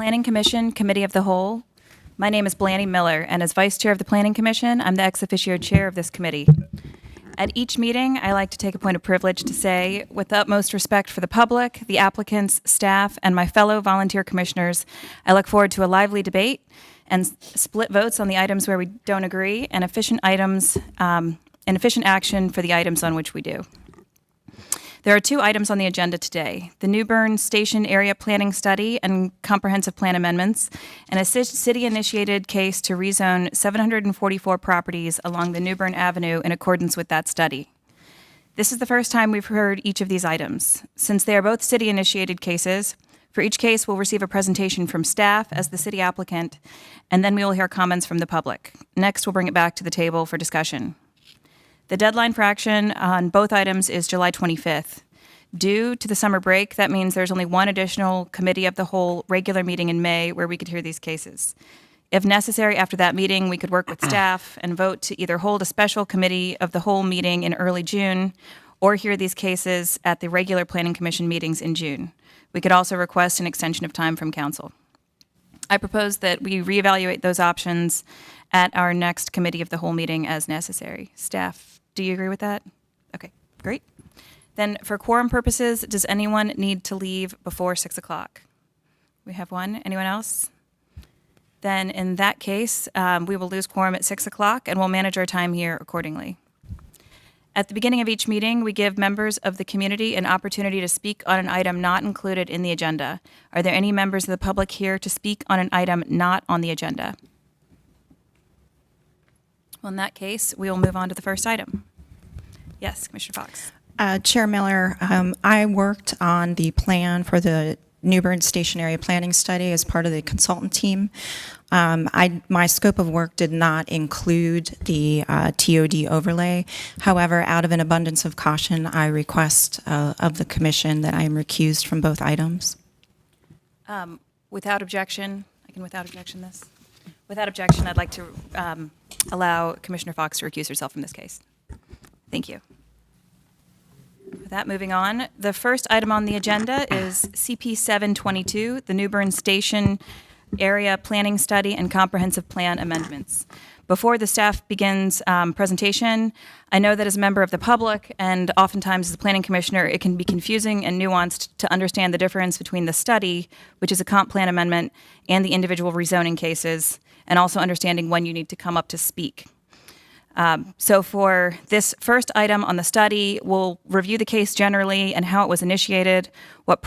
Planning Commission, Committee of the Whole. My name is Blanny Miller, and as Vice Chair of the Planning Commission, I'm the ex officio chair of this committee. At each meeting, I like to take a point of privilege to say, with utmost respect for the public, the applicants, staff, and my fellow volunteer commissioners, I look forward to a lively debate and split votes on the items where we don't agree, and efficient action for the items on which we do. There are 2 items on the agenda today: the New Bern Station Area Planning Study and Comprehensive Plan Amendments, and a city-initiated case to rezone 744 properties along the New Bern Avenue in accordance with that study. This is the first time we've heard each of these items. Since they are both city-initiated cases, for each case we'll receive a presentation from staff as the city applicant, and then we will hear comments from the public. Next, we'll bring it back to the table for discussion. The deadline for action on both items is July 25th. Due to the summer break, that means there's only one additional Committee of the Whole regular meeting in May where we could hear these cases. If necessary, after that meeting, we could work with staff and vote to either hold a special Committee of the Whole meeting in early June or hear these cases at the regular Planning Commission meetings in June. We could also request an extension of time from Council. I propose that we reevaluate those options at our next Committee of the Whole meeting as necessary. Staff, do you agree with that? Okay, great. Then for quorum purposes, does anyone need to leave before 6 o'clock? We have one. Anyone else? Then in that case, we will lose quorum at 6 o'clock and we'll manage our time here accordingly. At the beginning of each meeting, we give members of the community an opportunity to speak on an item not included in the agenda. Are there any members of the public here to speak on an item not on the agenda? Well, in that case, we will move on to the first item. Yes, Commissioner Fox. Chair Miller, I worked on the plan for the New Bern Station Area Planning Study as part of the consultant team. My scope of work did not include the TOD overlay. However, out of an abundance of caution, I request of the Commission that I am recused from both items. Without objection, I can without objection this. Without objection, I'd like to allow Commissioner Fox to recuse herself from this case. Thank you. With that, moving on, the first item on the agenda is CP 722, the New Bern Station Area Planning Study and Comprehensive Plan Amendments. Before the staff begins presentation, I know that as a member of the public and oftentimes as a planning commissioner, it can be confusing and nuanced to understand the difference between the study, which is a comp plan amendment, and the individual rezoning cases, and also understanding when you need to come up to speak. So for this first item on the study, we'll review the case generally and how it was initiated, what the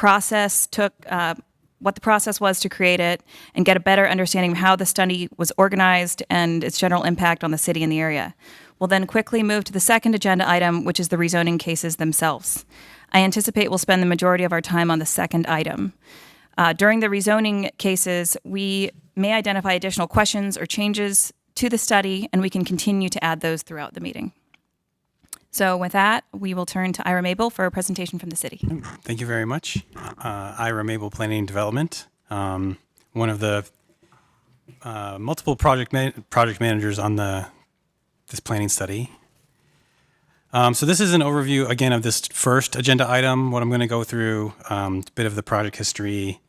process was to create it, and get a better understanding of how the study was organized and its general impact on the city and the area. We'll then quickly move to the second agenda item, which is the rezoning cases themselves. I anticipate we'll spend the majority of our time on the second item. During the rezoning cases, we may identify additional questions or changes to the study, and we can continue to add those throughout the meeting. So with that, we will turn to Ira Mabel for a presentation from the city. Thank you very much. Ira Mabel, Planning and Development, one of the multiple project managers on this planning study. So this is an overview, again, of this first agenda item. What I'm going to go through, a bit of the project history,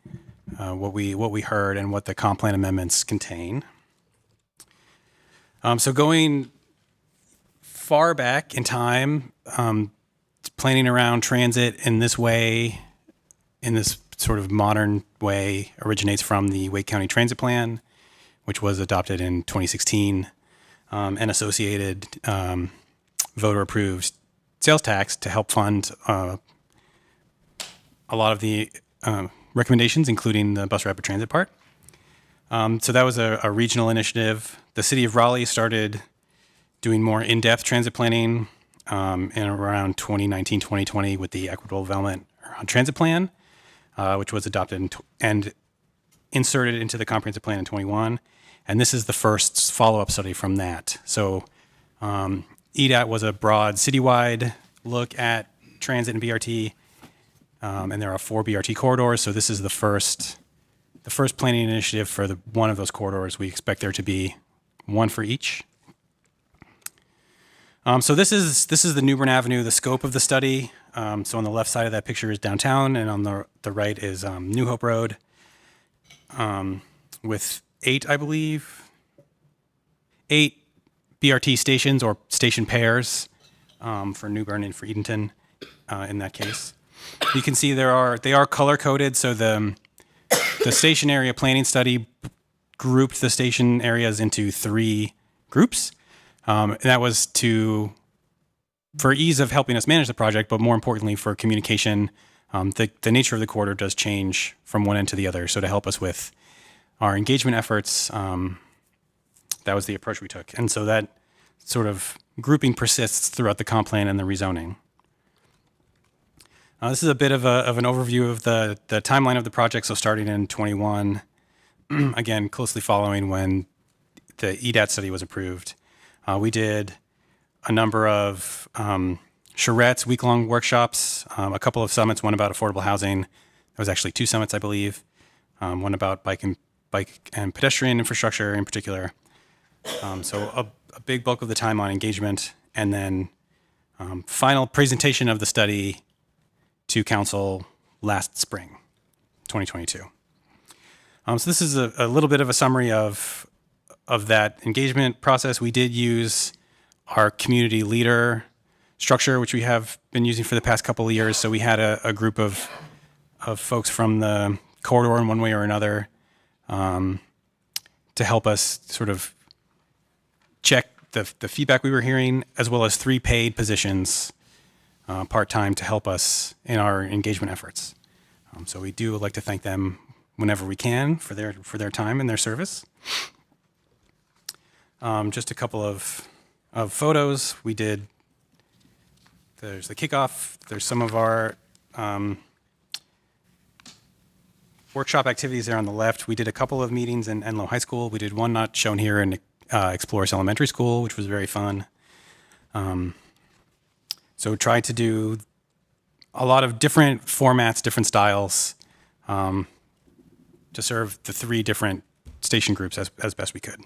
what we heard, and what the comp plan amendments contain. So going far back in time, planning around transit in this way, in this sort of modern way, originates from the Wake County Transit Plan, which was adopted in 2016, and associated voter-approved sales tax to help fund a lot of the recommendations, including the bus rapid transit part. So that was a regional initiative. The city of Raleigh started doing more in-depth transit planning in around 2019, 2020 with the Equitable Development Transit Plan, which was adopted and inserted into the comprehensive plan in 21. And this is the first follow-up study from that. So EDAT was a broad citywide look at transit and BRT, and there are 4 BRT corridors. So this is the first planning initiative for one of those corridors. We expect there to be one for each. So this is the New Bern Avenue, the scope of the study. So on the left side of that picture is downtown, and on the right is New Hope Road. with eight, I believe, 8 BRT stations or station pairs for New Bern and for Edenton in that case. You can see they are color coded, so the station area planning study grouped the station areas into 3 groups. And that was for ease of helping us manage the project, but more importantly for communication. The nature of the corridor does change from one end to the other. So to help us with our engagement efforts, that was the approach we took. And so that sort of grouping persists throughout the comp plan and the rezoning. This is a bit of an overview of the timeline of the project. So starting in 21, again, closely following when the EDAT study was approved. We did a number of charrettes, week-long workshops, a couple of summits, one about affordable housing. There was actually 2 summits, I believe. One about bike and pedestrian infrastructure in particular. So a big bulk of the time on engagement, and then final presentation of the study to council last spring, 2022. So this is a little bit of a summary of that engagement process. We did use our community leader structure, which we have been using for the past couple of years. So we had a group of folks from the corridor in one way or another to help us sort of check the feedback we were hearing, as well as 3 paid positions part-time to help us in our engagement efforts. So we do like to thank them whenever we can for their time and their service. Just a couple of photos. There's the kickoff. There's some of our workshop activities there on the left. We did a couple of meetings in Enloe High School. We did one not shown here in Explorers Elementary School, which was very fun. So tried to do a lot of different formats, different styles to serve the 3 different station groups as best we could.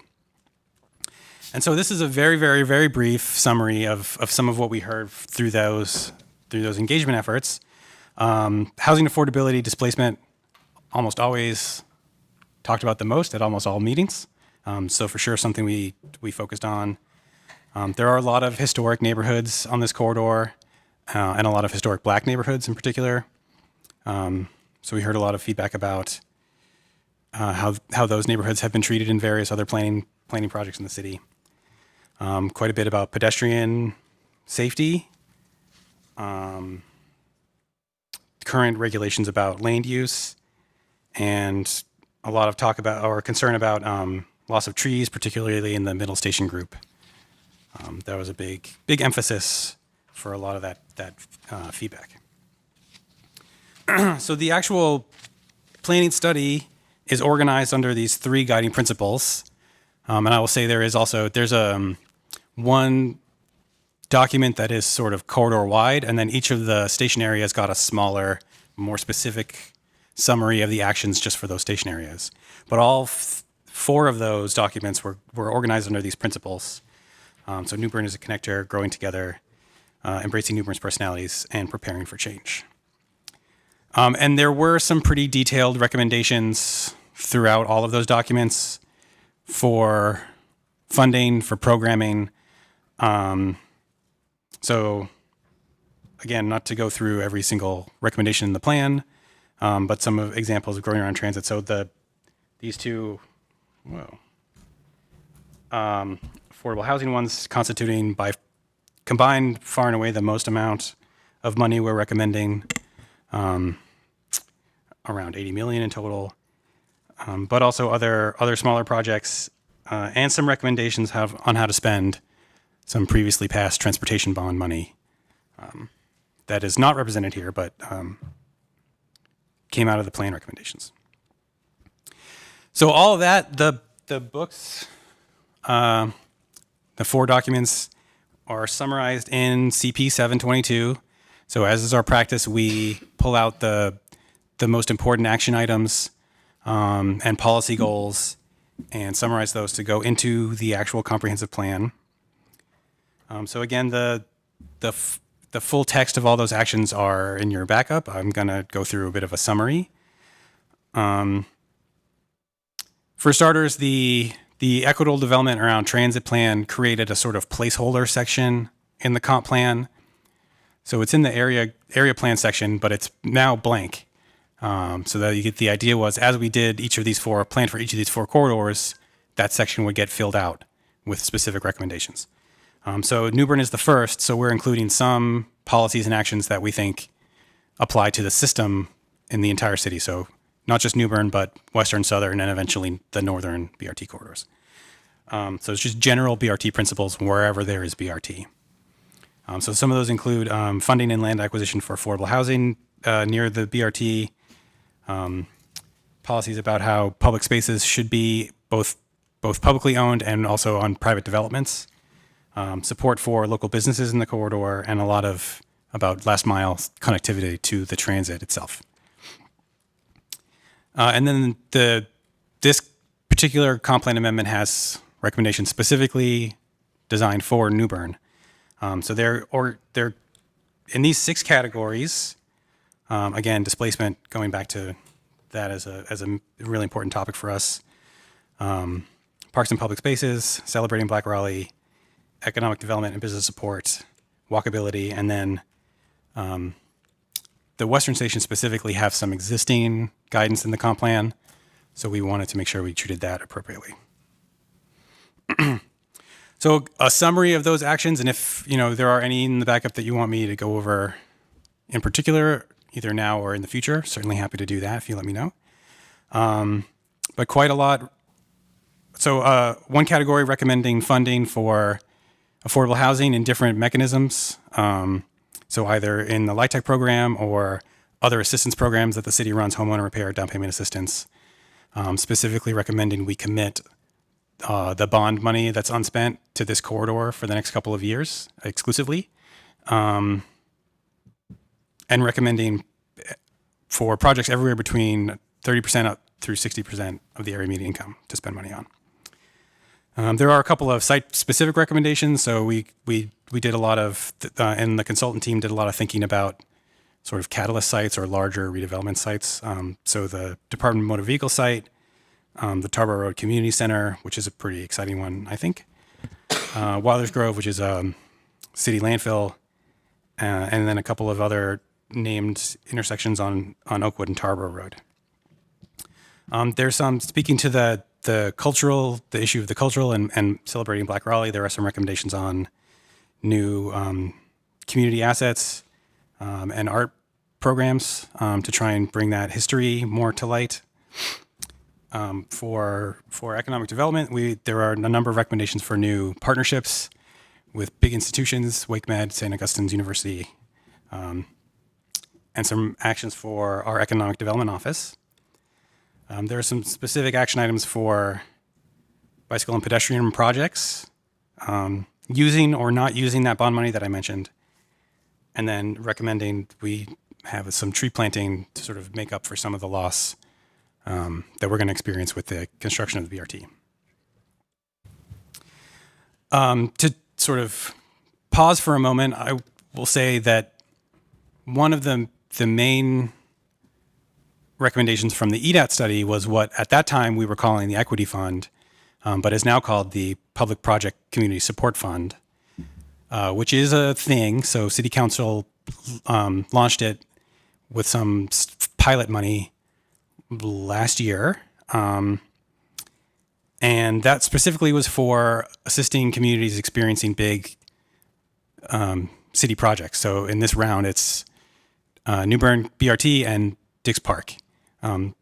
And so this is a very, very, very brief summary of some of what we heard through those engagement efforts. Housing affordability, displacement, almost always talked about the most at almost all meetings. So for sure something we focused on. There are a lot of historic neighborhoods on this corridor and a lot of historic Black neighborhoods in particular. So we heard a lot of feedback about how those neighborhoods have been treated in various other planning projects in the city. Quite a bit about pedestrian safety, current regulations about land use, and a lot of talk about or concern about loss of trees, particularly in the middle station group. That was a big emphasis for a lot of that feedback. So the actual planning study is organized under these 3 guiding principles. And I will say there's one document that is sort of corridor wide, and then each of the station areas got a smaller, more specific summary of the actions just for those station areas. But all 4 of those documents were organized under these principles. So New Bern is a connector, growing together, embracing New Bern's personalities, and preparing for change. And there were some pretty detailed recommendations throughout all of those documents for funding, for programming. So again, not to go through every single recommendation in the plan, but some of examples of growing around transit. So these 2, affordable housing ones constituting by combined far and away the most amount of money we're recommending, around 80 million in total, but also other smaller projects and some recommendations on how to spend some previously passed transportation bond money that is not represented here, but came out of the plan recommendations. So all of that, the books, the 4 documents are summarized in CP 722. So as is our practice, we pull out the most important action items and policy goals and summarize those to go into the actual comprehensive plan. So again, the full text of all those actions are in your backup. I'm going to go through a bit of a summary. For starters, the equitable development around transit plan created a sort of placeholder section in the comp plan. So it's in the area plan section, but it's now blank. So that you get the idea was, as we did planned for each of these four corridors, that section would get filled out with specific recommendations. So New Bern is the first, so we're including some policies and actions that we think apply to the system in the entire city. So not just New Bern, but Western, Southern, and eventually the Northern BRT corridors. So it's just general BRT principles wherever there is BRT. So some of those include funding and land acquisition for affordable housing near the BRT, policies about how public spaces should be both publicly owned and also on private developments, support for local businesses in the corridor, and a lot about last mile connectivity to the transit itself. And then this particular comp plan amendment has recommendations specifically designed for New Bern. So they're in these 6 categories. Again, displacement, going back to that as a really important topic for us. Parks and public spaces, celebrating Black Raleigh, economic development and business support, walkability, and then the Western Station specifically have some existing guidance in the comp plan, so we wanted to make sure we treated that appropriately. So a summary of those actions, and if there are any in the backup that you want me to go over in particular, either now or in the future, certainly happy to do that if you let me know. But quite a lot. So one category recommending funding for affordable housing in different mechanisms. So either in the LIHTC program or other assistance programs that the city runs, homeowner repair, down payment assistance, specifically recommending we commit the bond money that's unspent to this corridor for the next couple of years exclusively, and recommending for projects everywhere between 30% up through 60% of the area median income to spend money on. There are a couple of site-specific recommendations. So we did a lot of, and the consultant team did a lot of thinking about sort of catalyst sites or larger redevelopment sites. So the Department of Motor Vehicle site, the Tarboro Road Community Center, which is a pretty exciting one, I think. Wilder's Grove, which is a city landfill, and then a couple of other named intersections on Oakwood and Tarboro Road. There's some, speaking to the issue of the cultural and celebrating Black Raleigh, there are some recommendations on new community assets and art programs to try and bring that history more to light. For economic development, there are a number of recommendations for new partnerships with big institutions, WakeMed, St. Augustine's University, and some actions for our economic development office. There are some specific action items for bicycle and pedestrian projects, using or not using that bond money that I mentioned, and then recommending we have some tree planting to sort of make up for some of the loss that we're going to experience with the construction of the BRT. To sort of pause for a moment, I will say that one of the main recommendations from the EDAT study was what at that time we were calling the Equity Fund, but is now called the Public Project Community Support Fund, which is a thing. So City Council launched it with some pilot money last year. And that specifically was for assisting communities experiencing big city projects. So in this round, it's New Bern BRT and Dix Park.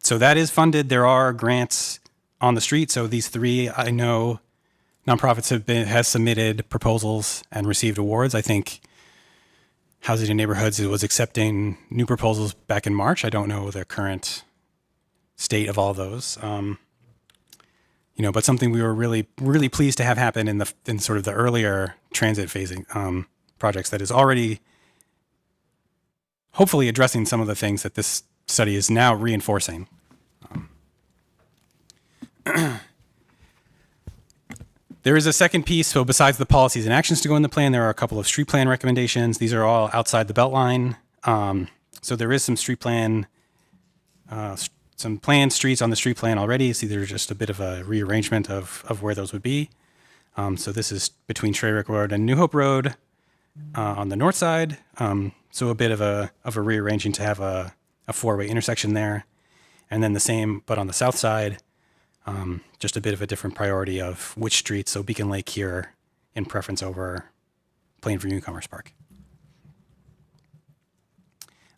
So that is funded. There are grants on the street. So these 3, I know, nonprofits has submitted proposals and received awards. I think Housing and Neighborhoods was accepting new proposals back in March. I don't know the current state of all those. But something we were really, really pleased to have happen in sort of the earlier transit phasing projects that is already hopefully addressing some of the things that this study is now reinforcing. There is a second piece. So besides the policies and actions to go in the plan, there are a couple of street plan recommendations. These are all outside the Beltline. So there is some street plan some planned streets on the street plan already. See, there's just a bit of a rearrangement of where those would be. So this is between Shreyrick Road and New Hope Road on the north side. So a bit of a rearranging to have a four-way intersection there. And then the same, but on the south side, just a bit of a different priority of which streets. So Beacon Lake here in preference over Plainview Newcomers Park.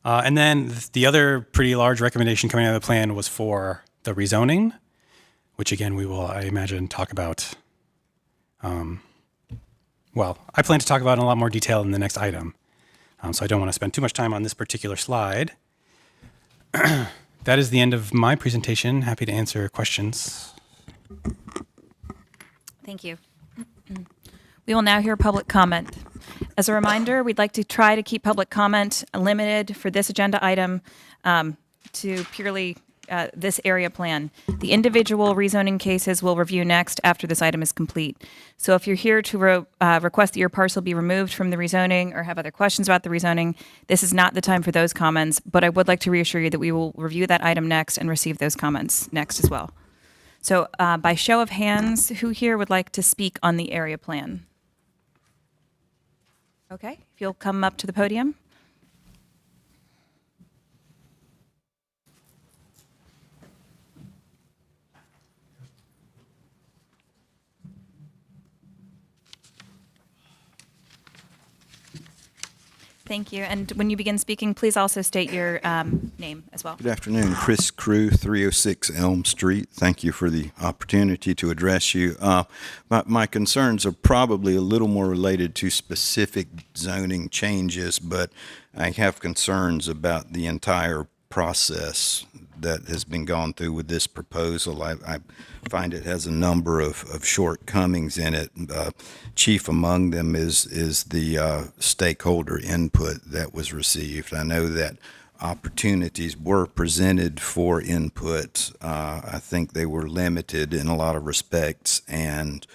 And then the other pretty large recommendation coming out of the plan was for the rezoning, which again, we will, I imagine, talk about. Well, I plan to talk about in a lot more detail in the next item. So I don't want to spend too much time on this particular slide. That is the end of my presentation. Happy to answer questions. Thank you. We will now hear public comment. As a reminder, we'd like to try to keep public comment limited for this agenda item to purely this area plan. The individual rezoning cases we'll review next after this item is complete. So if you're here to request that your parcel be removed from the rezoning or have other questions about the rezoning, this is not the time for those comments, but I would like to reassure you that we will review that item next and receive those comments next as well. So by show of hands, who here would like to speak on the area plan? Okay, if you'll come up to the podium. Thank you. And when you begin speaking, please also state your name as well. Good afternoon. Chris Crew, 306 Elm Street. Thank you for the opportunity to address you. My concerns are probably a little more related to specific zoning changes, but I have concerns about the entire process that has been gone through with this proposal. I find it has a number of shortcomings in it. Chief among them is the stakeholder input that was received. I know that opportunities were presented for input. I think they were limited in a lot of respects, and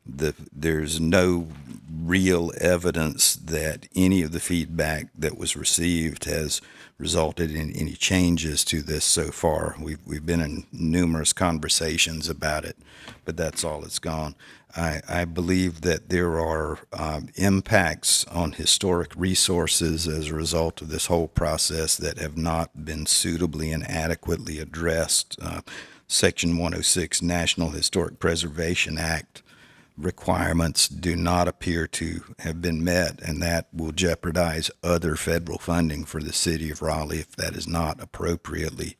there's no real evidence that any of the feedback that was received has resulted in any changes to this so far. We've been in numerous conversations about it, but that's all it's gone. I believe that there are impacts on historic resources as a result of this whole process that have not been suitably and adequately addressed. Section 106 National Historic Preservation Act requirements do not appear to have been met, and that will jeopardize other federal funding for the city of Raleigh if that is not appropriately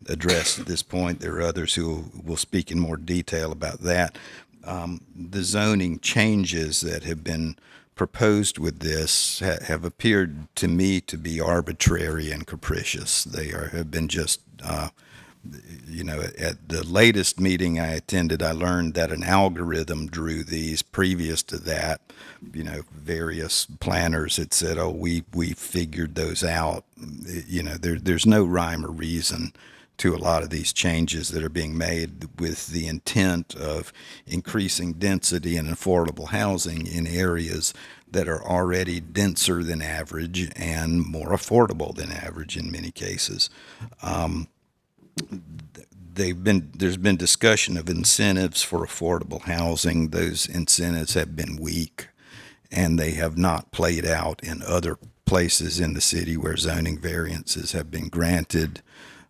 addressed at this point. There are others who will speak in more detail about that. The zoning changes that have been proposed with this have appeared to me to be arbitrary and capricious. They have been just at the latest meeting I attended, I learned that an algorithm drew these. Previous to that, various planners had said, oh, we figured those out. There's no rhyme or reason to a lot of these changes that are being made with the intent of increasing density and affordable housing in areas that are already denser than average and more affordable than average in many cases. There's been discussion of incentives for affordable housing. Those incentives have been weak, and they have not played out in other places in the city where zoning variances have been granted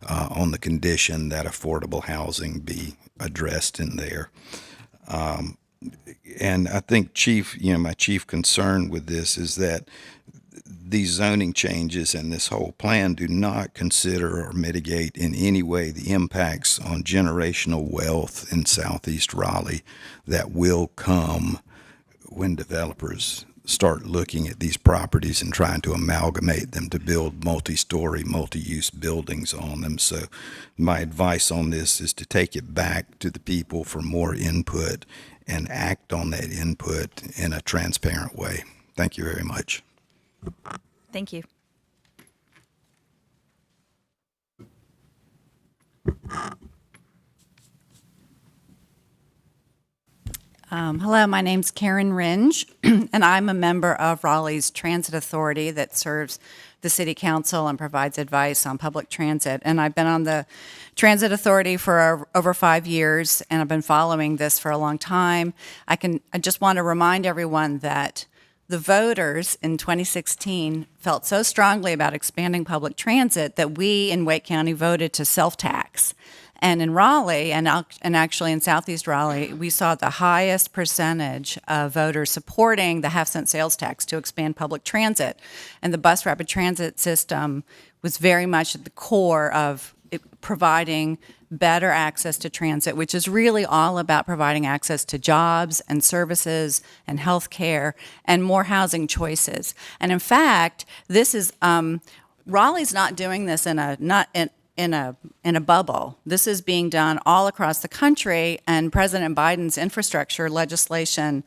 on the condition that affordable housing be addressed in there. And I think, Chief, my chief concern with this is that these zoning changes and this whole plan do not consider or mitigate in any way the impacts on generational wealth in Southeast Raleigh that will come when developers start looking at these properties and trying to amalgamate them to build multi-story, multi-use buildings on them. So my advice on this is to take it back to the people for more input and act on that input in a transparent way. Thank you very much. Thank you. Hello, my name's Karen Ringe, and I'm a member of Raleigh's Transit Authority that serves the City Council and provides advice on public transit. And I've been on the Transit Authority for over 5 years, and I've been following this for a long time. I just want to remind everyone that the voters in 2016 felt so strongly about expanding public transit that we in Wake County voted to self-tax. And in Raleigh, and actually in Southeast Raleigh, we saw the highest percentage of voters supporting the half-cent sales tax to expand public transit. And the bus rapid transit system was very much at the core of providing better access to transit, which is really all about providing access to jobs and services and health care and more housing choices. And in fact, this is Raleigh's not doing this in a bubble. This is being done all across the country, and President Biden's infrastructure legislation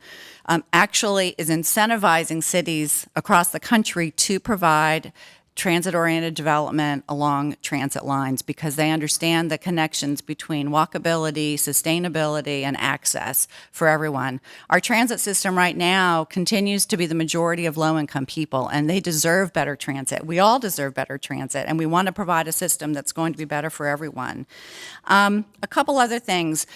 actually is incentivizing cities across the country to provide transit-oriented development along transit lines because they understand the connections between walkability, sustainability, and access for everyone. Our transit system right now continues to be the majority of low-income people, and they deserve better transit. We all deserve better transit, and we want to provide a system that's going to be better for everyone. A couple other things.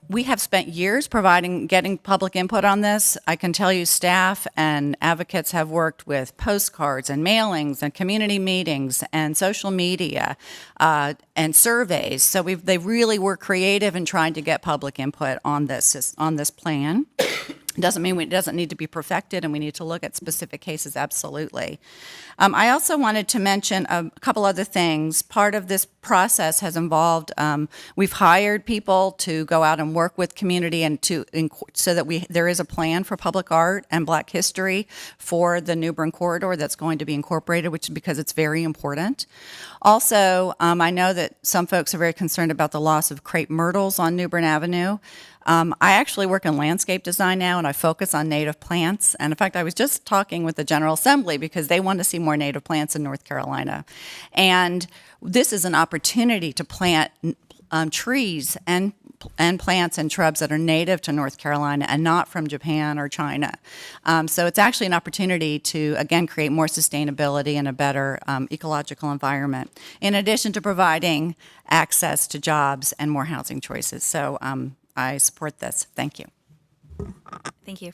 We have spent years getting public input on this. I can tell you staff and advocates have worked with postcards and mailings and community meetings and social media and surveys. So they really were creative in trying to get public input on this plan. Doesn't mean it doesn't need to be perfected, and we need to look at specific cases, absolutely. I also wanted to mention a couple other things. Part of this process has involved, we've hired people to go out and work with community and so that there is a plan for public art and Black history for the New Bern corridor that's going to be incorporated, which is because it's very important. Also, I know that some folks are very concerned about the loss of crepe myrtles on New Bern Avenue. I actually work in landscape design now, and I focus on native plants. And in fact, I was just talking with the General Assembly because they want to see more native plants in North Carolina. And this is an opportunity to plant trees and plants and shrubs that are native to North Carolina and not from Japan or China. So it's actually an opportunity to, again, create more sustainability and a better ecological environment, in addition to providing access to jobs and more housing choices. So I support this. Thank you. Thank you.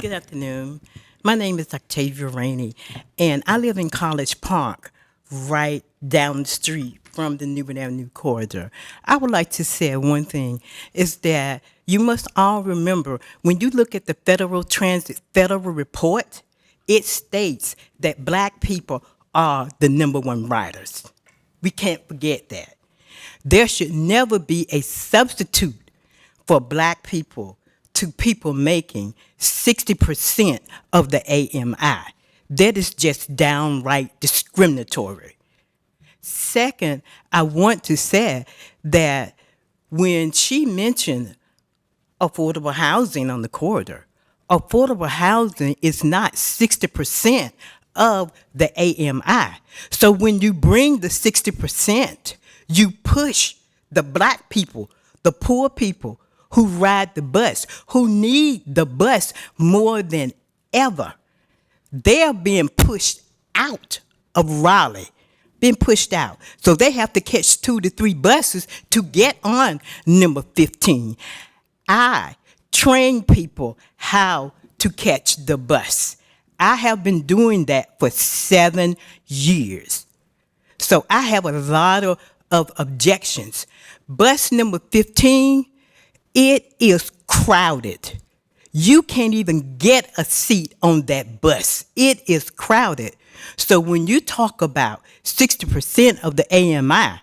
Good afternoon. My name is Octavia Rainey, and I live in College Park, right down the street from the New Bern Avenue corridor. I would like to say one thing, is that you must all remember, when you look at the Federal Transit Federal Report, it states that Black people are the #1 riders. We can't forget that. There should never be a substitute for Black people to people making 60% of the AMI. That is just downright discriminatory. Second, I want to say that when she mentioned affordable housing on the corridor, affordable housing is not 60% of the AMI. So when you bring the 60%, you push the Black people, the poor people who ride the bus, who need the bus more than ever. They're being pushed out of Raleigh, being pushed out. So they have to catch 2 to 3 buses to get on number 15. I train people how to catch the bus. I have been doing that for 7 years. So I have a lot of objections. Bus number 15, it is crowded. You can't even get a seat on that bus. It is crowded. So when you talk about 60% of the AMI,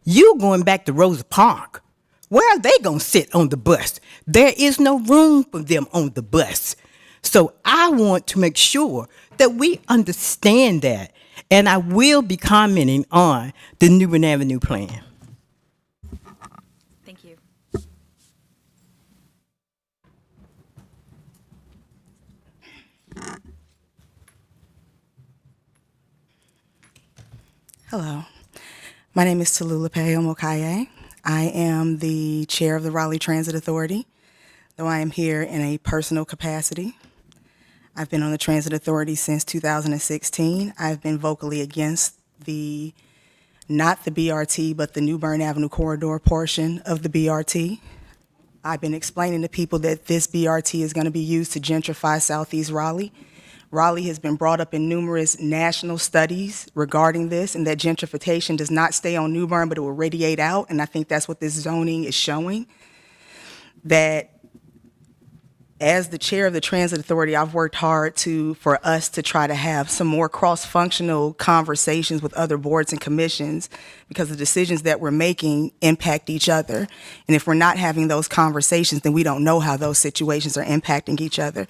you're going back to Rosa Park. Where are they going to sit on the bus? There is no room for them on the bus. So I want to make sure that we understand that, and I will be commenting on the New Bern Avenue plan. Thank you. Hello. My name is Tallulah Omokaye. I am the chair of the Raleigh Transit Authority, though I am here in a personal capacity. I've been on the Transit Authority since 2016. I've been vocally against not the BRT, but the New Bern Avenue corridor portion of the BRT. I've been explaining to people that this BRT is going to be used to gentrify Southeast Raleigh. Raleigh has been brought up in numerous national studies regarding this, and that gentrification does not stay on New Bern, but it will radiate out, and I think that's what this zoning is showing. That as the chair of the Transit Authority, I've worked hard for us to try to have some more cross-functional conversations with other boards and commissions, because the decisions that we're making impact each other. And if we're not having those conversations, then we don't know how those situations are impacting each other.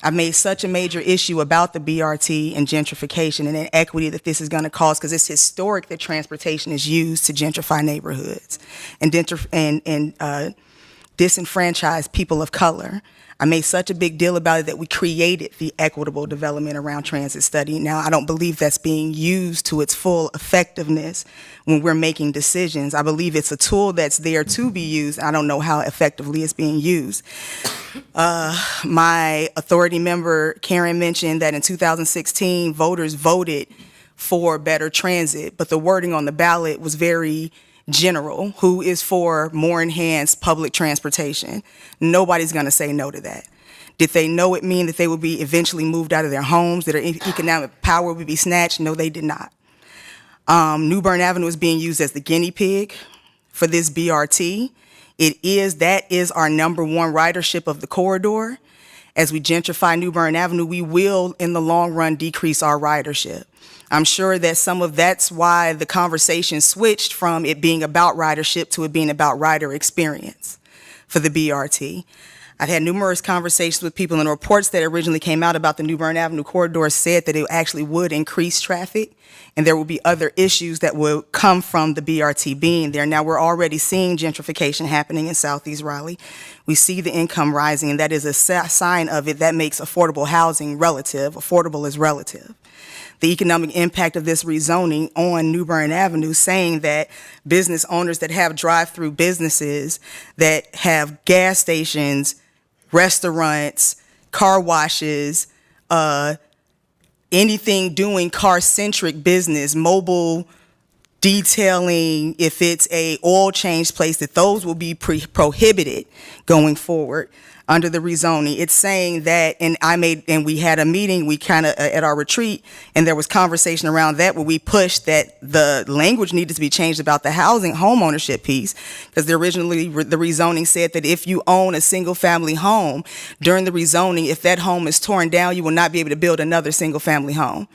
I've made such a major issue about the BRT and gentrification and inequity that this is going to cause, because it's historic that transportation is used to gentrify neighborhoods and disenfranchise people of color. I made such a big deal about it that we created the equitable development around transit study. Now, I don't believe that's being used to its full effectiveness when we're making decisions. I believe it's a tool that's there to be used. I don't know how effectively it's being used. My authority member, Karen, mentioned that in 2016, voters voted for better transit, but the wording on the ballot was very general. Who is for more enhanced public transportation? Nobody's going to say no to that. Did they know it mean that they would be eventually moved out of their homes, that their economic power would be snatched? No, they did not. New Bern Avenue is being used as the guinea pig for this BRT. That is our number one ridership of the corridor. As we gentrify New Bern Avenue, we will, in the long run, decrease our ridership. I'm sure that that's why the conversation switched from it being about ridership to it being about rider experience for the BRT. I've had numerous conversations with people, and the reports that originally came out about the New Bern Avenue corridor said that it actually would increase traffic, and there will be other issues that will come from the BRT being there. Now, we're already seeing gentrification happening in Southeast Raleigh. We see the income rising, and that is a sign of it. That makes affordable housing relative. Affordable is relative. The economic impact of this rezoning on New Bern Avenue, saying that business owners that have drive-through businesses, that have gas stations, restaurants, car washes, anything doing car-centric business, mobile detailing, if it's a oil change place, that those will be prohibited going forward under the rezoning. It's saying that, and we had a meeting, we kind of at our retreat, and there was conversation around that where we pushed that the language needed to be changed about the home ownership piece, because originally the rezoning said that if you own a single family home during the rezoning, if that home is torn down, you will not be able to build another single family home.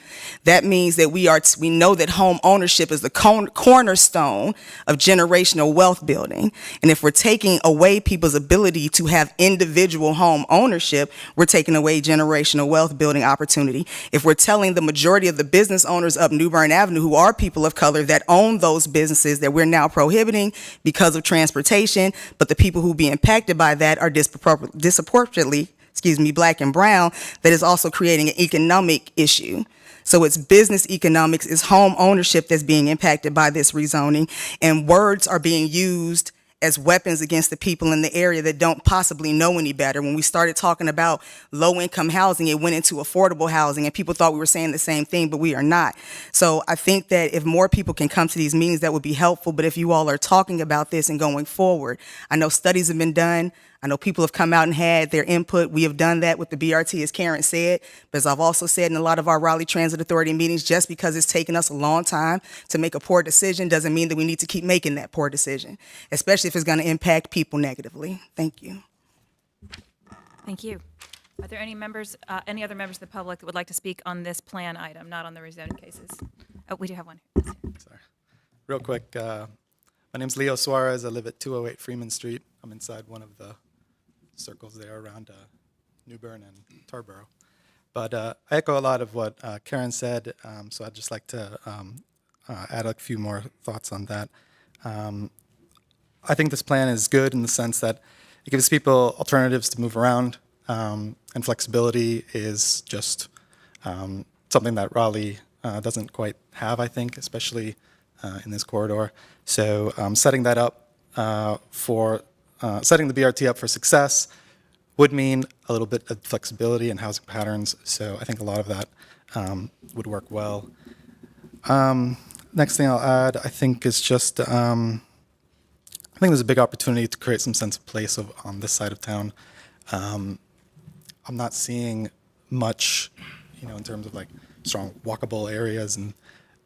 That means that we know that home ownership is the cornerstone of generational wealth building, and if we're taking away people's ability to have individual home ownership, we're taking away generational wealth building opportunity. If we're telling the majority of the business owners up New Bern Avenue, who are people of color that own those businesses, that we're now prohibiting because of transportation, but the people who be impacted by that are disproportionately, Black and brown, that is also creating an economic issue. So it's business economics, it's home ownership that's being impacted by this rezoning, and words are being used as weapons against the people in the area that don't possibly know any better. When we started talking about low-income housing, it went into affordable housing, and people thought we were saying the same thing, but we are not. So I think that if more people can come to these meetings, that would be helpful. But if you all are talking about this and going forward, I know studies have been done. I know people have come out and had their input. We have done that with the BRT, as Karen said. But as I've also said in a lot of our Raleigh Transit Authority meetings, just because it's taken us a long time to make a poor decision doesn't mean that we need to keep making that poor decision, especially if it's going to impact people negatively. Thank you. Thank you. Are there any other members of the public that would like to speak on this plan item, not on the rezoning cases? Oh, we do have one. Sorry. Real quick, my name's Leo Suarez. I live at 208 Freeman Street. I'm inside one of the circles there around New Bern and Tarboro. But I echo a lot of what Karen said, so I'd just like to add a few more thoughts on that. I think this plan is good in the sense that it gives people alternatives to move around, and flexibility is just something that Raleigh doesn't quite have, I think, especially in this corridor. So setting that up setting the BRT up for success would mean a little bit of flexibility in housing patterns. So I think a lot of that would work well. Next thing I'll add, I think, is just I think there's a big opportunity to create some sense of place on this side of town. I'm not seeing much, in terms of like strong walkable areas and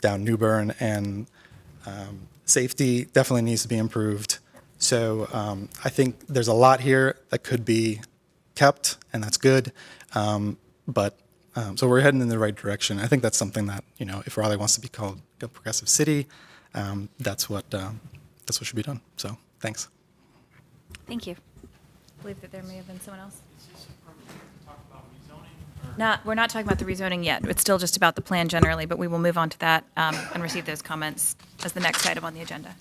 down New Bern, and safety definitely needs to be improved. So I think there's a lot here that could be kept, and that's good. So we're heading in the right direction. I think that's something that, if Raleigh wants to be called a progressive city, that's what should be done. So thanks. Thank you. I believe that there may have been someone else. We're not talking about the rezoning yet. It's still just about the plan generally, but we will move on to that and receive those comments as the next item on the agenda.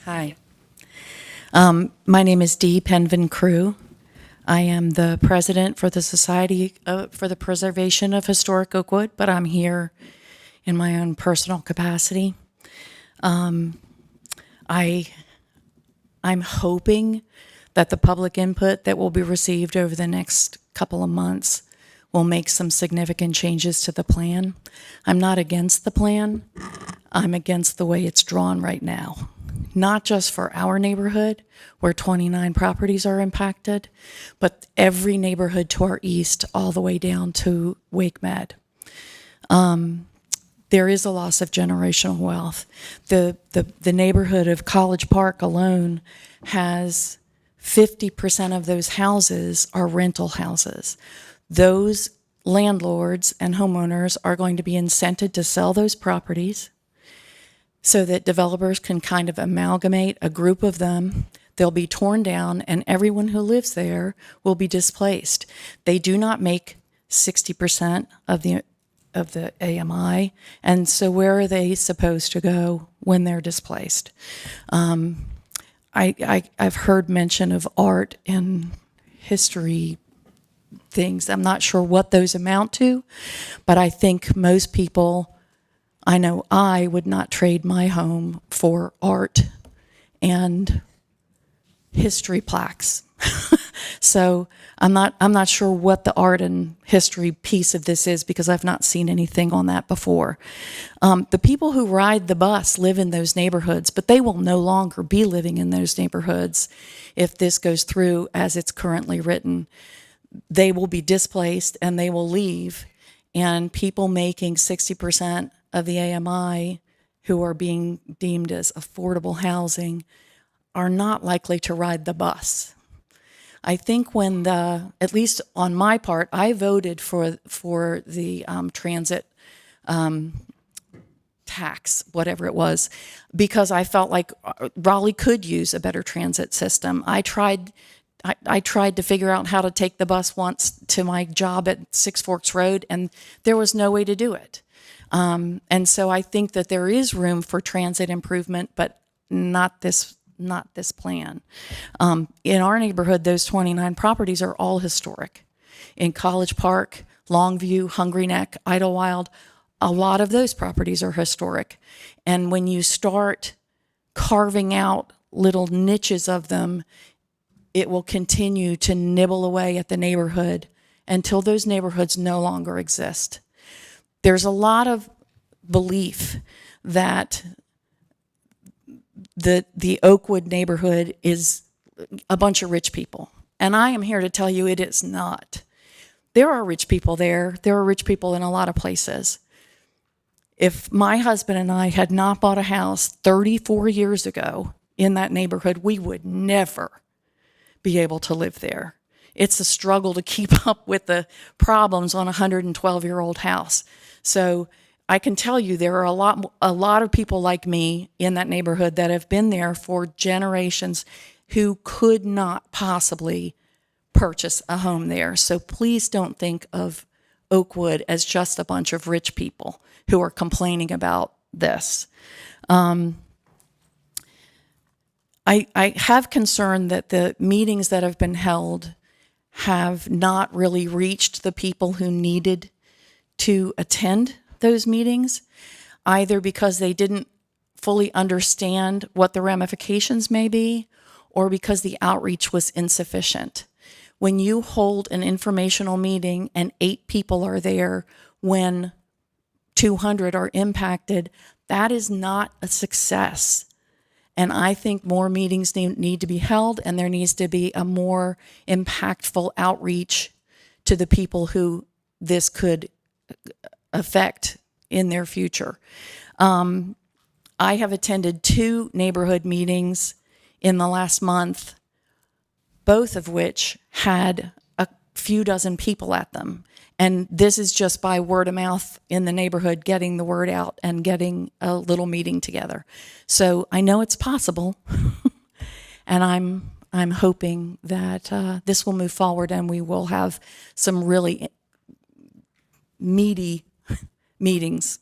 Hi. My name is Dee Penvin Crew. I am the president for the Society for the Preservation of Historic Oakwood, but I'm here in my own personal capacity. I'm hoping that the public input that will be received over the next couple of months will make some significant changes to the plan. I'm not against the plan. I'm against the way it's drawn right now. Not just for our neighborhood, where 29 properties are impacted, but every neighborhood to our east, all the way down to Wake Med. There is a loss of generational wealth. The neighborhood of College Park alone has 50% of those houses are rental houses. Those landlords and homeowners are going to be incented to sell those properties so that developers can kind of amalgamate a group of them. They'll be torn down, and everyone who lives there will be displaced. They do not make 60% of the AMI, and so where are they supposed to go when they're displaced? I've heard mention of art and history things. I'm not sure what those amount to, but I think most people, I know I would not trade my home for art and history plaques. So I'm not sure what the art and history piece of this is, because I've not seen anything on that before. The people who ride the bus live in those neighborhoods, but they will no longer be living in those neighborhoods if this goes through as it's currently written. They will be displaced and they will leave, and people making 60% of the AMI who are being deemed as affordable housing are not likely to ride the bus. I think at least on my part, I voted for the transit tax, whatever it was, because I felt like Raleigh could use a better transit system. I tried to figure out how to take the bus once to my job at Six Forks Road, and there was no way to do it. And so I think that there is room for transit improvement, but not this plan. In our neighborhood, those 29 properties are all historic. In College Park, Longview, Hungry Neck, Idlewild, a lot of those properties are historic. And when you start carving out little niches of them, it will continue to nibble away at the neighborhood until those neighborhoods no longer exist. There's a lot of belief that the Oakwood neighborhood is a bunch of rich people. And I am here to tell you it is not. There are rich people there. There are rich people in a lot of places. If my husband and I had not bought a house 34 years ago in that neighborhood, we would never be able to live there. It's a struggle to keep up with the problems on a 112-year-old house. So I can tell you there are a lot of people like me in that neighborhood that have been there for generations who could not possibly purchase a home there. So please don't think of Oakwood as just a bunch of rich people who are complaining about this. I have concern that the meetings that have been held have not really reached the people who needed to attend those meetings. either because they didn't fully understand what the ramifications may be, or because the outreach was insufficient. When you hold an informational meeting and 8 people are there when 200 are impacted, that is not a success. And I think more meetings need to be held, and there needs to be a more impactful outreach to the people who this could affect in their future. I have attended 2 neighborhood meetings in the last month, both of which had a few dozen people at them. And this is just by word of mouth in the neighborhood, getting the word out and getting a little meeting together. So I know it's possible, and I'm hoping that this will move forward and we will have some really meaty meetings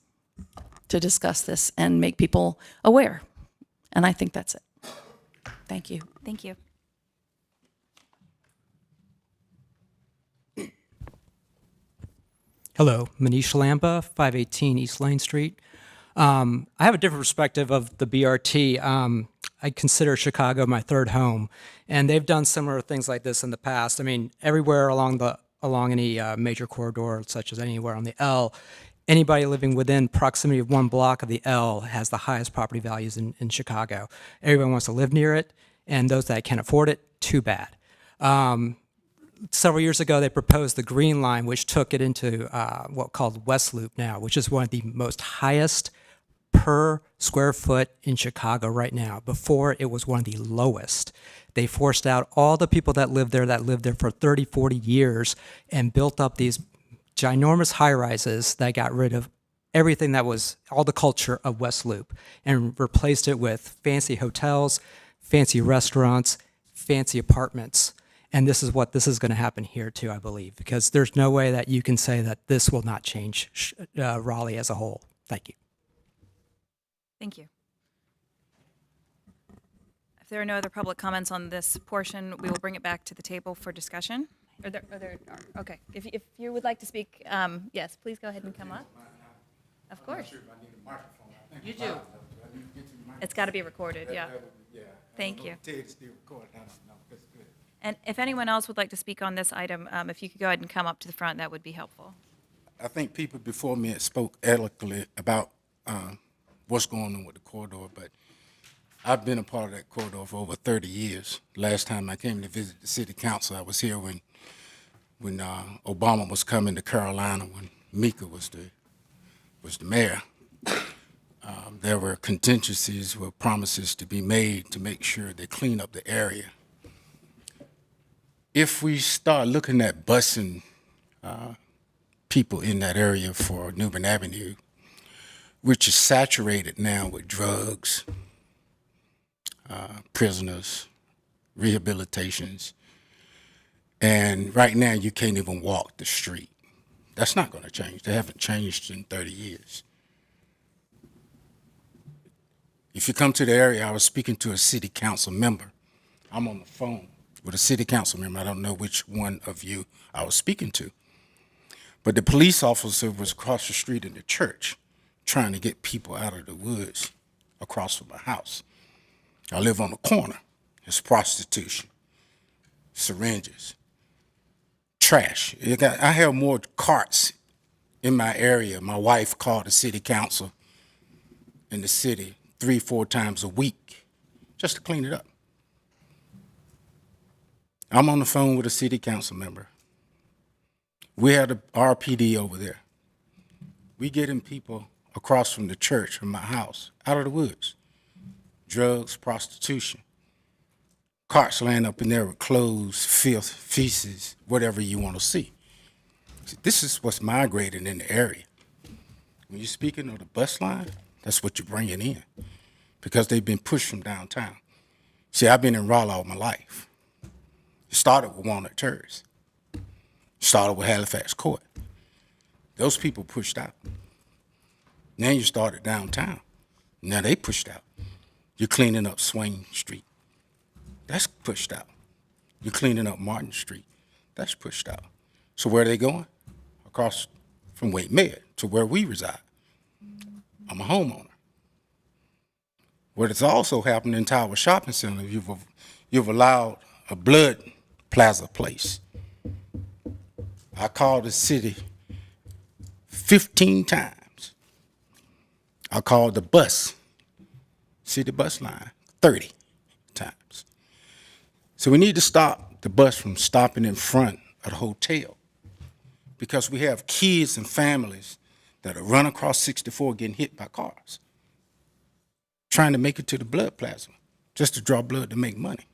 to discuss this and make people aware. And I think that's it. Thank you. Thank you. Hello, Manish Lamba, 518 East Lane Street. I have a different perspective of the BRT. I consider Chicago my third home, and they've done similar things like this in the past. I mean, everywhere along any major corridor, such as anywhere on the L, anybody living within proximity of 1 block of the L has the highest property values in Chicago. Everyone wants to live near it, and those that can't afford it, too bad. Several years ago, they proposed the Green Line, which took it into what called West Loop now, which is one of the most highest per square foot in Chicago right now. Before, it was one of the lowest. They forced out all the people that lived there for 30, 40 years, and built up these ginormous high-rises that got rid of everything that was all the culture of West Loop and replaced it with fancy hotels, fancy restaurants, fancy apartments. And this is going to happen here too, I believe, because there's no way that you can say that this will not change Raleigh as a whole. Thank you. Thank you. If there are no other public comments on this portion, we will bring it back to the table for discussion. Okay. If you would like to speak, yes, please go ahead and come up. Of course. You do. It's got to be recorded, yeah. Thank you. And if anyone else would like to speak on this item, if you could go ahead and come up to the front, that would be helpful. I think people before me had spoke eloquently about what's going on with the corridor, but I've been a part of that corridor for over 30 years. Last time I came to visit the city council, I was here when Obama was coming to Carolina, when Mika was the mayor. There were contingencies, were promises to be made to make sure they clean up the area. If we start looking at busing people in that area for New Bern Avenue, which is saturated now with drugs, prisoners, rehabilitations, and right now you can't even walk the street. That's not going to change. They haven't changed in 30 years. If you come to the area, I was speaking to a city council member. I'm on the phone with a city council member. I don't know which one of you I was speaking to. But the police officer was across the street in the church trying to get people out of the woods across from my house. I live on the corner. It's prostitution, syringes, trash. I have more carts in my area. My wife called the city council in the city 3-4 times a week just to clean it up. I'm on the phone with a city council member. We had a RPD over there. We getting people across from the church, from my house, out of the woods. Drugs, prostitution. Carts laying up in there with clothes, filth, feces, whatever you want to see. This is what's migrating in the area. When you're speaking of the bus line, that's what you're bringing in, because they've been pushed from downtown. See, I've been in Raleigh all my life. It started with Walnut Terrace. It started with Halifax Court. Those people pushed out. Now you started downtown. Now they pushed out. You're cleaning up Swain Street. That's pushed out. You're cleaning up Martin Street. That's pushed out. So where are they going? Across from Wake Med to where we reside. I'm a homeowner. What has also happened in Tower Shopping Center, you've allowed a blood plaza place. I called the city 15 times. I called the city bus line 30 times. So we need to stop the bus from stopping in front of the hotel, because we have kids and families that are run across 64 getting hit by cars, trying to make it to the blood plasma just to draw blood to make money.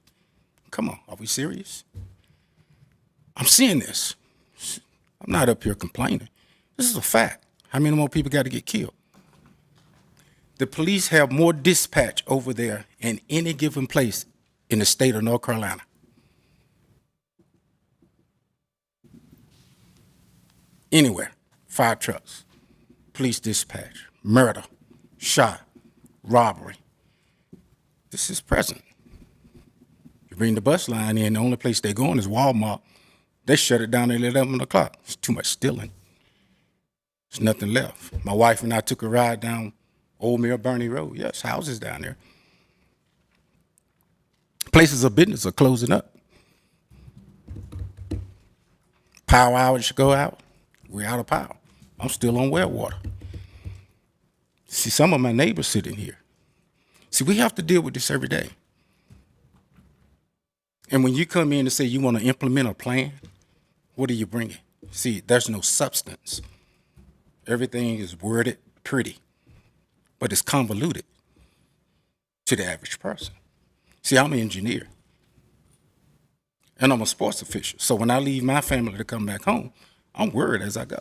Come on, are we serious? I'm seeing this. I'm not up here complaining. This is a fact. How many more people got to get killed? The police have more dispatch over there in any given place in the state of North Carolina. Anywhere. Fire trucks, police dispatch, murder, shot, robbery. This is present. You bring the bus line in, the only place they're going is Walmart. They shut it down at 11 o'clock. It's too much stealing. There's nothing left. My wife and I took a ride down Old Mill Bernie Road. Yes, houses down there. Places of business are closing up. Power outage go out. We're out of power. I'm still on well water. See, some of my neighbors sitting here. See, we have to deal with this every day. And when you come in and say you want to implement a plan, what are you bringing? See, there's no substance. Everything is worded pretty, but it's convoluted to the average person. See, I'm an engineer, and I'm a sports official. So when I leave my family to come back home, I'm worried as I go.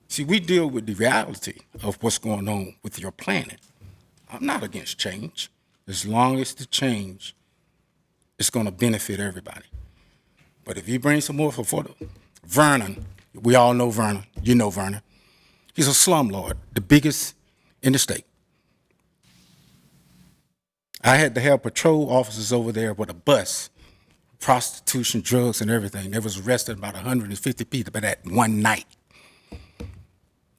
See, we deal with the reality of what's going on with your planet. I'm not against change, as long as the change is going to benefit everybody. But if you bring some more for Vernon, we all know Vernon. You know Vernon. He's a slumlord, the biggest in the state. I had to have patrol officers over there with a bus, prostitution, drugs, and everything. They was arrested about 150 people by that one night.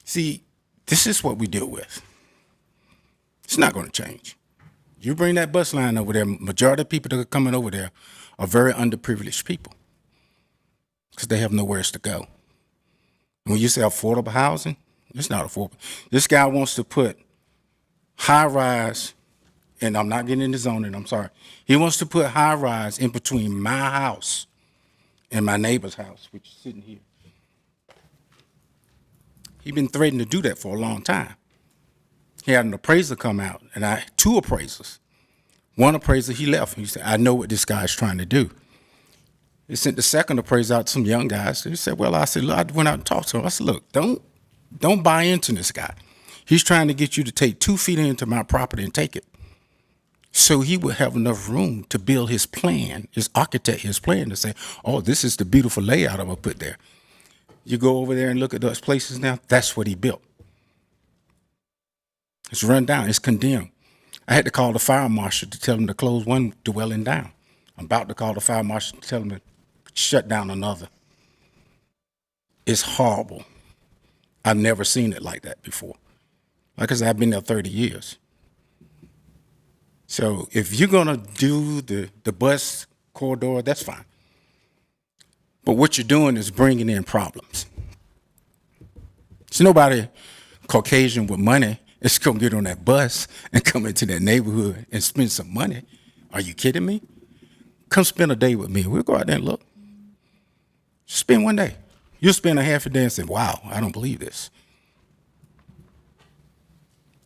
See, this is what we deal with. It's not going to change. You bring that bus line over there, majority of people that are coming over there are very underprivileged people because they have nowhere else to go. And when you say affordable housing, it's not affordable. This guy wants to put high-rise, and I'm not getting into zoning, I'm sorry. He wants to put high-rise in between my house and my neighbor's house, which is sitting here. He's been threatening to do that for a long time. He had an appraiser come out, and two appraisers. One appraiser, he left. He said, I know what this guy's trying to do. He sent the second appraiser out to some young guys. He said, well, I said, look, I went out and talked to him. I said, look, don't buy into this guy. He's trying to get you to take 2 feet into my property and take it. So he would have enough room to build his plan, his architect, his plan to say, oh, this is the beautiful layout I'm going to put there. You go over there and look at those places now, that's what he built. It's run down, it's condemned. I had to call the fire marshal to tell him to close one dwelling down. I'm about to call the fire marshal to tell him to shut down another. It's horrible. I've never seen it like that before. Like I said, I've been there 30 years. So if you're gonna do the bus corridor, that's fine. But what you're doing is bringing in problems. So nobody Caucasian with money is gonna get on that bus and come into that neighborhood and spend some money. Are you kidding me? Come spend a day with me. We'll go out there and look. Spend one day. You'll spend a half a day and say, wow, I don't believe this.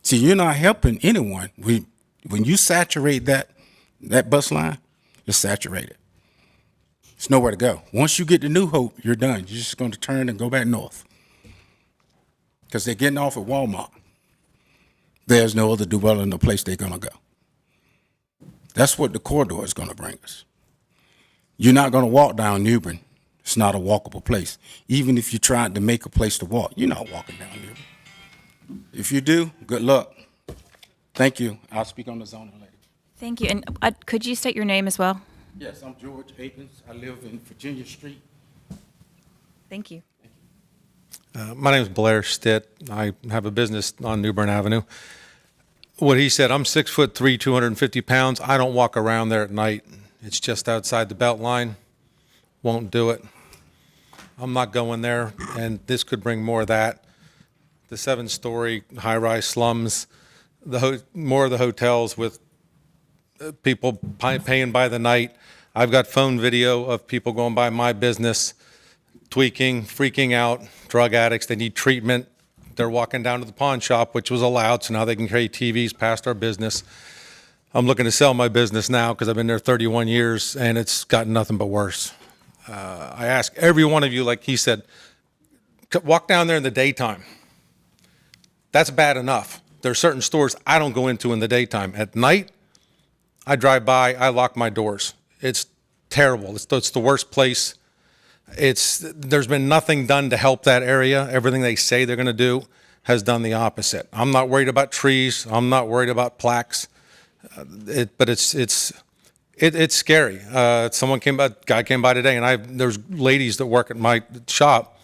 See, you're not helping anyone. When you saturate that bus line, it's saturated. There's nowhere to go. Once you get to New Hope, you're done. You're just going to turn and go back north because they're getting off at Walmart. There's no other dwelling, no place they're going to go. That's what the corridor is going to bring us. You're not going to walk down Newbern. It's not a walkable place. Even if you tried to make a place to walk, you're not walking down Newbern. If you do, good luck. Thank you. I'll speak on the zoning later. Thank you. And could you state your name as well? Yes, I'm George Akins. I live in Virginia Street. Thank you. My name is Blair Stitt. I have a business on New Bern Avenue. What he said, I'm 6'3", 250 pounds. I don't walk around there at night. It's just outside the belt line. Won't do it. I'm not going there, and this could bring more of that. The 7-story high-rise slums, more of the hotels with people paying by the night. I've got phone video of people going by my business, tweaking, freaking out, drug addicts. They need treatment. They're walking down to the pawn shop, which was allowed, so now they can carry TVs past our business. I'm looking to sell my business now because I've been there 31 years, and it's gotten nothing but worse. I ask every one of you, like he said, walk down there in the daytime. That's bad enough. There are certain stores I don't go into in the daytime. At night, I drive by, I lock my doors. It's terrible. It's the worst place. There's been nothing done to help that area. Everything they say they're going to do has done the opposite. I'm not worried about trees. I'm not worried about plaques. But it's scary. Guy came by today, and there's ladies that work at my shop,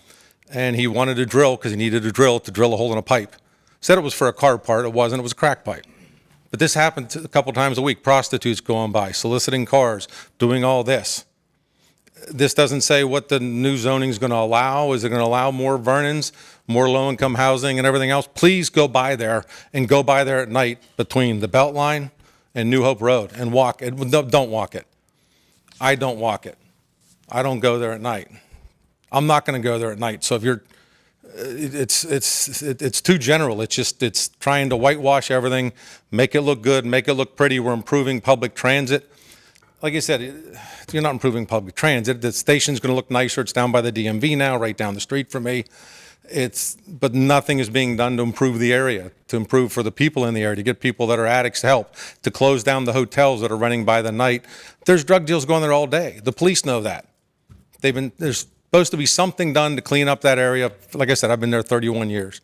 and he wanted to drill because he needed a drill to drill a hole in a pipe. Said it was for a car part. It wasn't. It was a crack pipe. But this happened a couple times a week. Prostitutes going by, soliciting cars, doing all this. This doesn't say what the new zoning is going to allow. Is it going to allow more Vernons, more low-income housing and everything else? Please go by there, and go by there at night between the Beltline and New Hope Road and walk it. Don't walk it. I don't walk it. I don't go there at night. I'm not going to go there at night. So if you're, it's too general. It's trying to whitewash everything, make it look good, make it look pretty. We're improving public transit. Like I said, you're not improving public transit. The station's going to look nicer. It's down by the DMV now, right down the street from me. But nothing is being done to improve the area, to improve for the people in the area, to get people that are addicts help, to close down the hotels that are running by the night. There's drug deals going there all day. The police know that. There's supposed to be something done to clean up that area. Like I said, I've been there 31 years.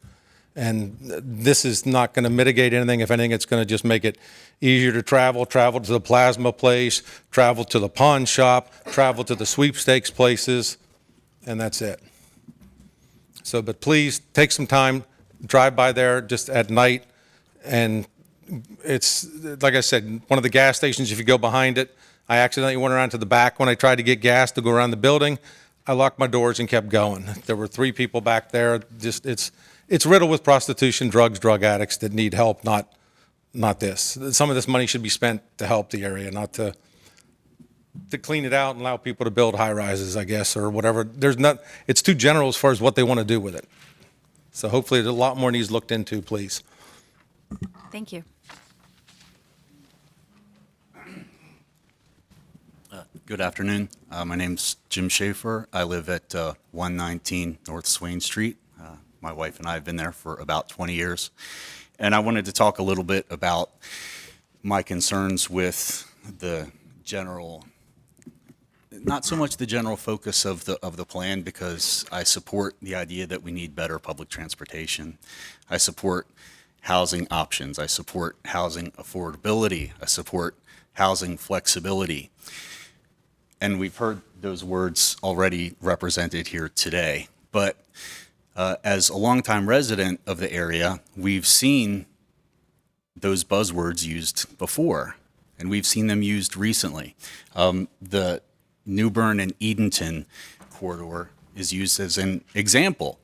And this is not going to mitigate anything. If anything, it's going to just make it easier to travel to the plasma place, travel to the pawn shop, travel to the sweepstakes places, and that's it. So, but please take some time, drive by there just at night. And it's, like I said, one of the gas stations, if you go behind it, I accidentally went around to the back when I tried to get gas to go around the building. I locked my doors and kept going. There were 3 people back there. It's riddled with prostitution, drugs, drug addicts that need help, not this. Some of this money should be spent to help the area, not to clean it out and allow people to build high rises, I guess, or whatever. It's too general as far as what they want to do with it. So hopefully a lot more needs looked into, please. Thank you. Good afternoon. My name's Jim Schaefer. I live at 119 North Swain Street. My wife and I have been there for about 20 years. And I wanted to talk a little bit about my concerns with the general, not so much the general focus of the plan, because I support the idea that we need better public transportation. I support housing options. I support housing affordability. I support housing flexibility. And we've heard those words already represented here today. But as a longtime resident of the area, we've seen those buzzwords used before, and we've seen them used recently. The New Bern and Edenton corridor is used as an example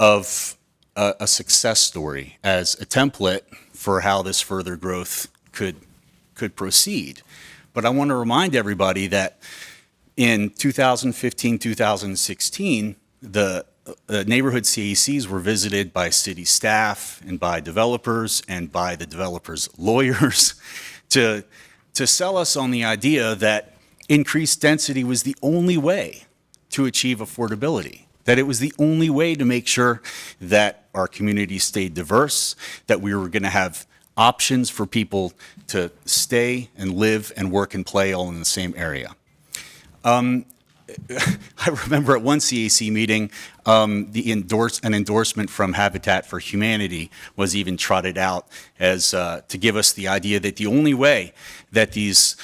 of a success story, as a template for how this further growth could proceed. But I want to remind everybody that in 2015, 2016, the neighborhood CACs were visited by city staff and by developers and by the developers' lawyers to sell us on the idea that increased density was the only way to achieve affordability, that it was the only way to make sure that our community stayed diverse, that we were going to have options for people to stay and live and work and play all in the same area. I remember at one CAC meeting, an endorsement from Habitat for Humanity was even trotted out as to give us the idea that the only way that these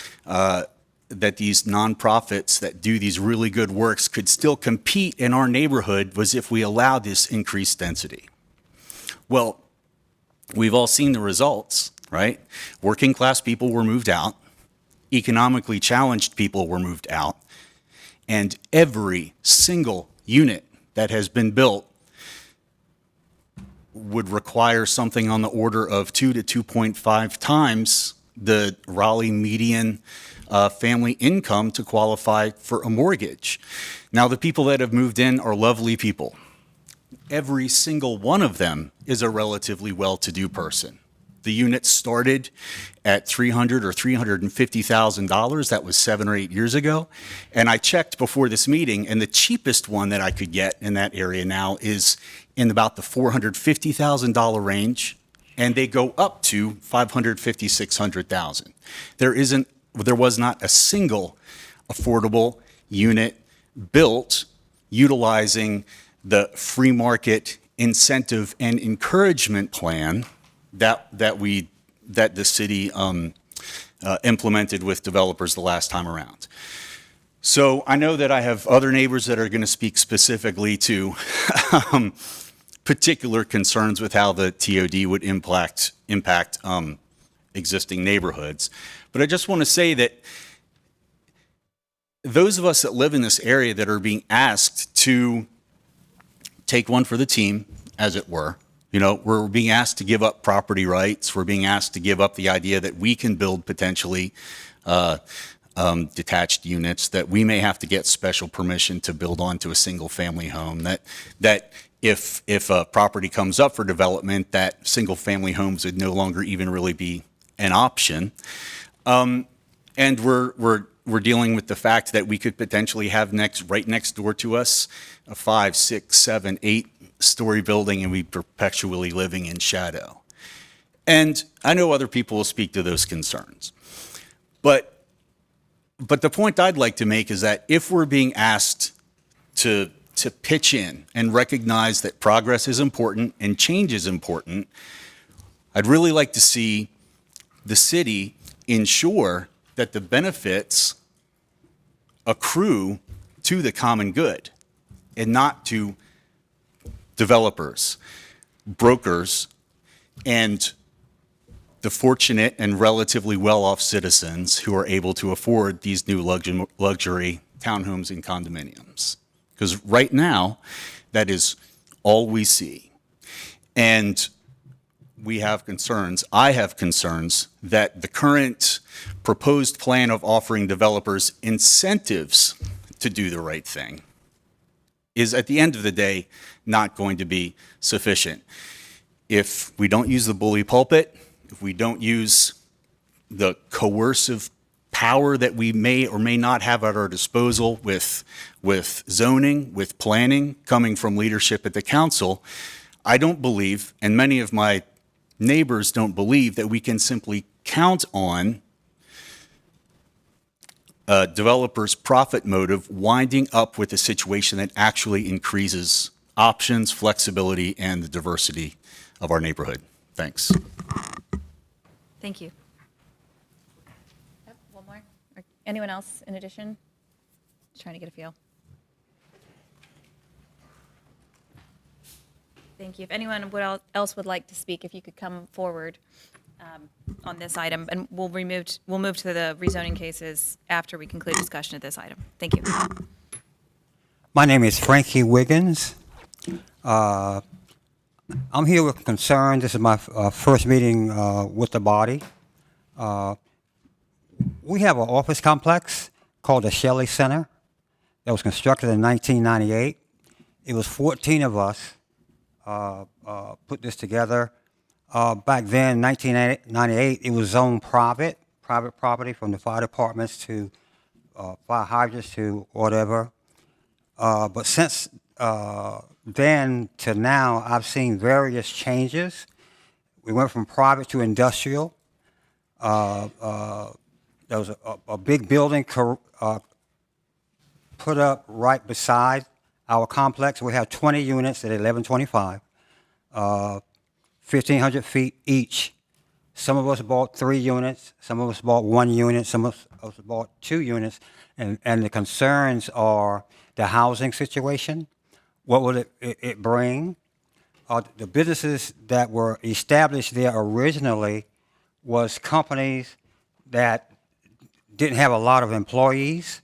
these nonprofits that do these really good works could still compete in our neighborhood was if we allowed this increased density. Well, we've all seen the results, right? Working class people were moved out, economically challenged people were moved out, and every single unit that has been built would require something on the order of 2 to 2.5 times the Raleigh median family income to qualify for a mortgage. Now, the people that have moved in are lovely people. Every single one of them is a relatively well-to-do person. The unit started at $300,000 or $350,000. That was 7 or 8 years ago. And I checked before this meeting, and the cheapest one that I could get in that area now is in about the $450,000 range, and they go up to $550,000, $600,000. There was not a single affordable unit built utilizing the free market incentive and encouragement plan that the city implemented with developers the last time around. So I know that I have other neighbors that are going to speak specifically to particular concerns with how the TOD would impact existing neighborhoods. But I just want to say that those of us that live in this area that are being asked to take one for the team, as it were, we're being asked to give up property rights. We're being asked to give up the idea that we can build potentially detached units, that we may have to get special permission to build onto a single family home, that if a property comes up for development, that single family homes would no longer even really be an option. And we're dealing with the fact that we could potentially have right next door to us a 5, 6, 7, 8-story building, and we perpetually living in shadow. And I know other people will speak to those concerns. But the point I'd like to make is that if we're being asked to pitch in and recognize that progress is important and change is important, I'd really like to see the city ensure that the benefits accrue to the common good and not to developers, brokers, and the fortunate and relatively well-off citizens who are able to afford these new luxury townhomes and condominiums. Because right now, that is all we see. And we have concerns, I have concerns, that the current proposed plan of offering developers incentives to do the right thing is, at the end of the day, not going to be sufficient. If we don't use the bully pulpit, if we don't use the coercive power that we may or may not have at our disposal with zoning, with planning, coming from leadership at the council, I don't believe, and many of my neighbors don't believe, that we can simply count on a developer's profit motive winding up with a situation that actually increases options, flexibility, and the diversity of our neighborhood. Thanks. Thank you. Yep, one more. Or anyone else in addition? Just trying to get a feel. Thank you. If anyone else would like to speak, if you could come forward on this item, and we'll move to the rezoning cases after we conclude discussion of this item. Thank you. My name is Frankie Wiggins. I'm here with concern. This is my first meeting with the body. We have an office complex called the Shelley Center that was constructed in 1998. It was 14 of us put this together. Back then, 1998, it was zoned private property, from the fire departments to fire hydrants to whatever. But since then to now, I've seen various changes. We went from private to industrial. There was a big building put up right beside our complex. We have 20 units at 1125, 1,500 feet each. Some of us bought 3 units, some of us bought 1 unit, some of us bought 2 units, and the concerns are the housing situation. What will it bring? The businesses that were established there originally was companies that didn't have a lot of employees,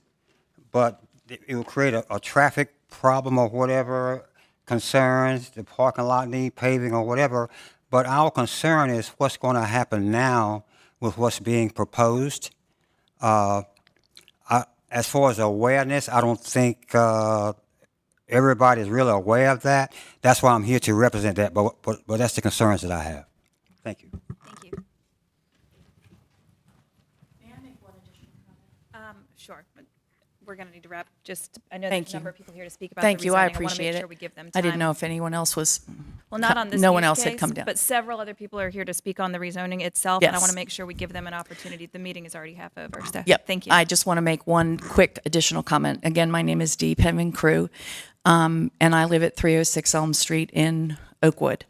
but it would create a traffic problem or whatever, concerns, the parking lot need paving or whatever. But our concern is what's going to happen now with what's being proposed. As far as awareness, I don't think everybody's really aware of that. That's why I'm here to represent that, but that's the concerns that I have. Thank you. Thank you. May I make one additional comment? Sure. But we're going to need to wrap. I know Thank there's a you. number of people here to speak about Thank the you. rezoning. I wanna appreciate make it. sure we give them I didn't time. know if anyone else was. Well, not on this No one use else had case, come down. but several other people are here to speak on the rezoning itself, and I Yes. want to make sure we give them an opportunity. The meeting is already half over. So Yep. thank you. I just want to make one quick additional comment. Again, my name is Dee Penman Crew, and I live at 306 Elm Street in Oakwood.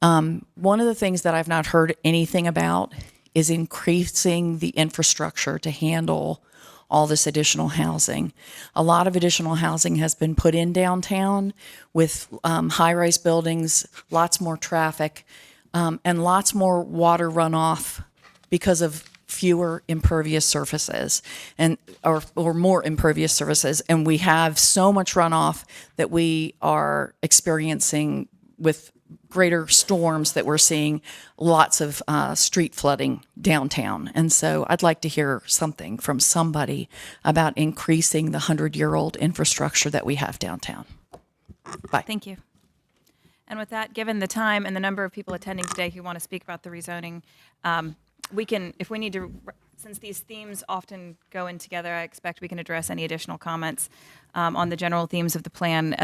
One of the things that I've not heard anything about is increasing the infrastructure to handle all this additional housing. A lot of additional housing has been put in downtown with high-rise buildings, lots more traffic, and lots more water runoff because of fewer impervious surfaces or more impervious surfaces. And we have so much runoff that we are experiencing with greater storms that we're seeing lots of street flooding downtown. And so I'd like to hear something from somebody about increasing the 100-year-old infrastructure that we have downtown. Bye. Thank you. And with that, given the time and the number of people attending today who want to speak about the rezoning, we can, if we need to, since these themes often go in together, I expect we can address any additional comments on the general themes of the plan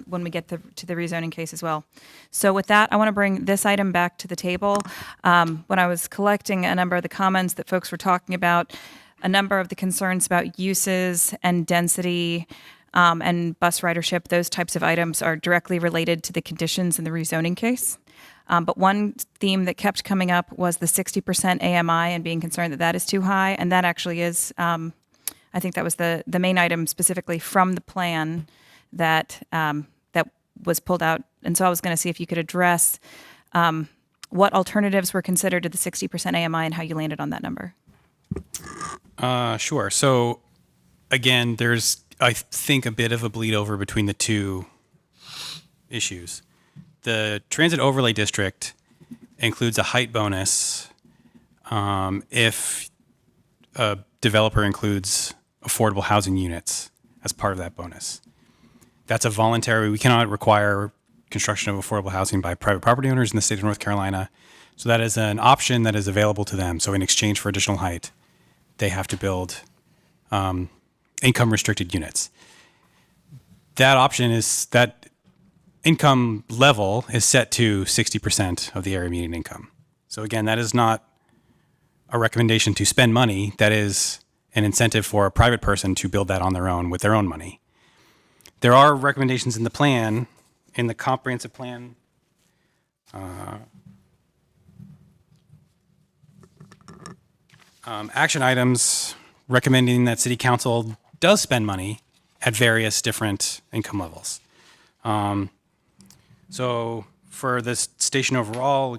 when we get to the rezoning case as well. So with that, I want to bring this item back to the table. When I was collecting a number of the comments that folks were talking about, a number of the concerns about uses and density and bus ridership, those types of items are directly related to the conditions in the rezoning case. But one theme that kept coming up was the 60% AMI and being concerned that that is too high. And that actually is, I think that was the main item specifically from the plan that that was pulled out. And so I was going to see if you could address what alternatives were considered to the 60% AMI and how you landed on that number. Sure. So again, there's, I think, a bit of a bleed over between the two issues. The Transit Overlay District includes a height bonus if a developer includes affordable housing units as part of that bonus. That's a voluntary, we cannot require construction of affordable housing by private property owners in the state of North Carolina. So that is an option that is available to them. So in exchange for additional height, they have to build income restricted units. That option is, that income level is set to 60% of the area median income. So again, that is not a recommendation to spend money. That is an incentive for a private person to build that on their own with their own money. There are recommendations in the plan, in the comprehensive plan. Action items recommending that City Council does spend money at various different income levels. So for this station overall,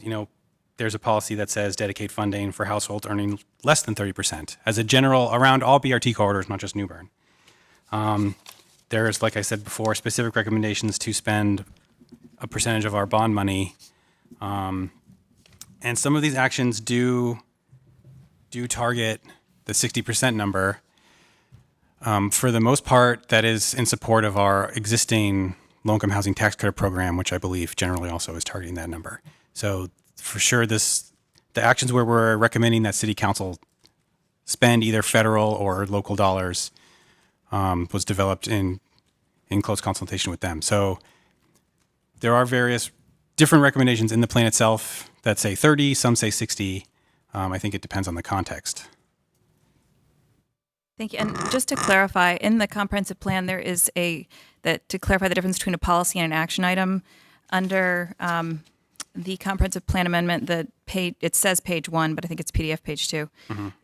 there's a policy that says dedicate funding for households earning less than 30% as a general around all BRT corridors, not just New Bern. There's, like I said before, specific recommendations to spend a percentage of our bond money. And some of these actions do target the 60% number. For the most part, that is in support of our existing low-income housing tax credit program, which I believe generally also is targeting that number. So for sure, the actions where we're recommending that City Council spend either federal or local dollars was developed in close consultation with them. So there are various different recommendations in the plan itself that say 30, some say 60. I think it depends on the context. Thank you. And just to clarify, in the comprehensive plan, there is to clarify the difference between a policy and an action item. Under the comprehensive plan amendment, it says page 1, but I think it's PDF page 2.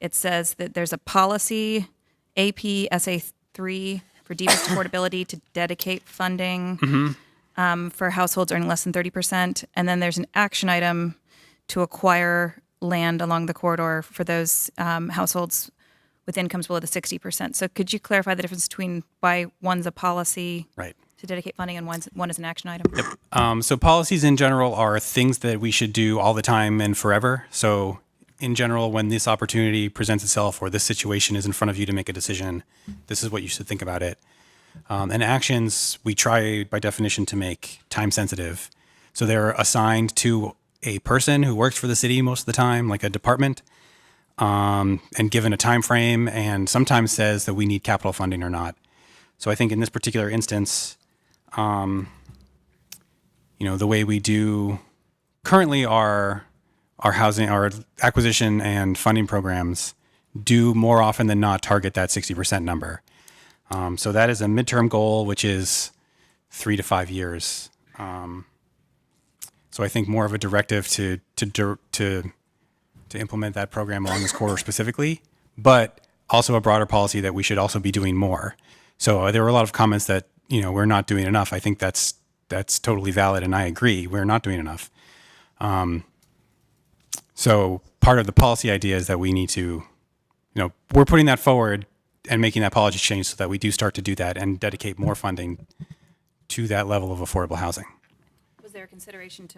It says that there's a policy, APSA3, for deepest affordability to dedicate funding for households earning less than 30%. And then there's an action item to acquire land along the corridor for those households with incomes below the 60%. So could you clarify the difference between why one's a policy Right. to dedicate funding and one is an action item? So policies in general are things that we should do all the time and forever. So in general, when this opportunity presents itself or this situation is in front of you to make a decision, this is what you should think about it. And actions, we try by definition to make time sensitive. So they're assigned to a person who works for the city most of the time, like a department, and given a time frame, and sometimes says that we need capital funding or not. So I think in this particular instance, the way we do currently our housing, our acquisition and funding programs do more often than not target that 60% number. So that is a midterm goal, which is 3 to 5 years. So I think more of a directive to implement that program along this corridor specifically, but also a broader policy that we should also be doing more. So there were a lot of comments that we're not doing enough. I think that's totally valid, and I agree we're not doing enough. So part of the policy idea is that we need to, we're putting that forward and making that policy change so that we do start to do that and dedicate more funding to that level of affordable housing. Was there a consideration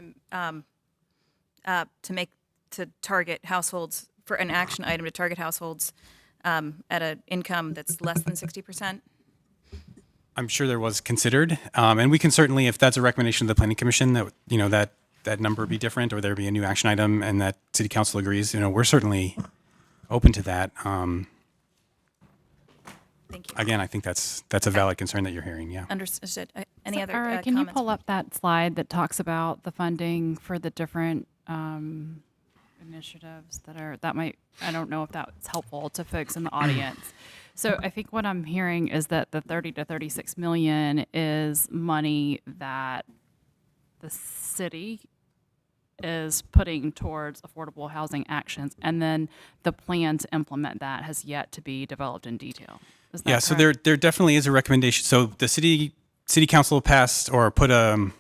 to target households, for an action item to target households at an income that's less than 60%? I'm sure there was considered, and we can certainly, if that's a recommendation of the Planning Commission, that that number be different or there be a new action item and that City Council agrees, we're certainly open to that. Thank you. Again, I think that's a valid concern that you're hearing. Yeah. Understood. Any other Can comments? you pull up that slide that talks about the funding for the different initiatives I don't know if that's helpful to folks in the audience. So I think what I'm hearing is that the 30 to 36 million is money that the city is putting towards affordable housing actions, and then the plan to implement that has yet to be developed in detail. Is that So correct? there definitely is a recommendation. So the city council passed or put a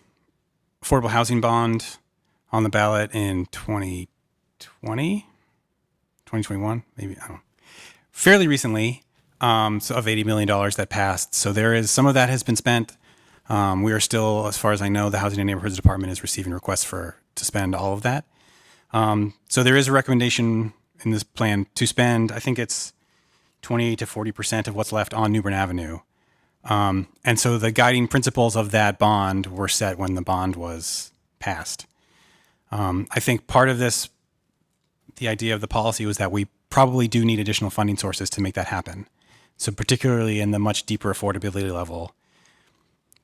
affordable housing bond on the ballot in 2021, maybe, I don't know, fairly recently, so of $80 million that passed. So there is, some of that has been spent. We are still, as far as I know, the Housing and Neighborhoods Department is receiving requests to spend all of that. So there is a recommendation in this plan to spend, I think it's 28 to 40% of what's left on New Bern Avenue. And so the guiding principles of that bond were set when the bond was passed. I think part of this, the idea of the policy was that we probably do need additional funding sources to make that happen. So particularly in the much deeper affordability level,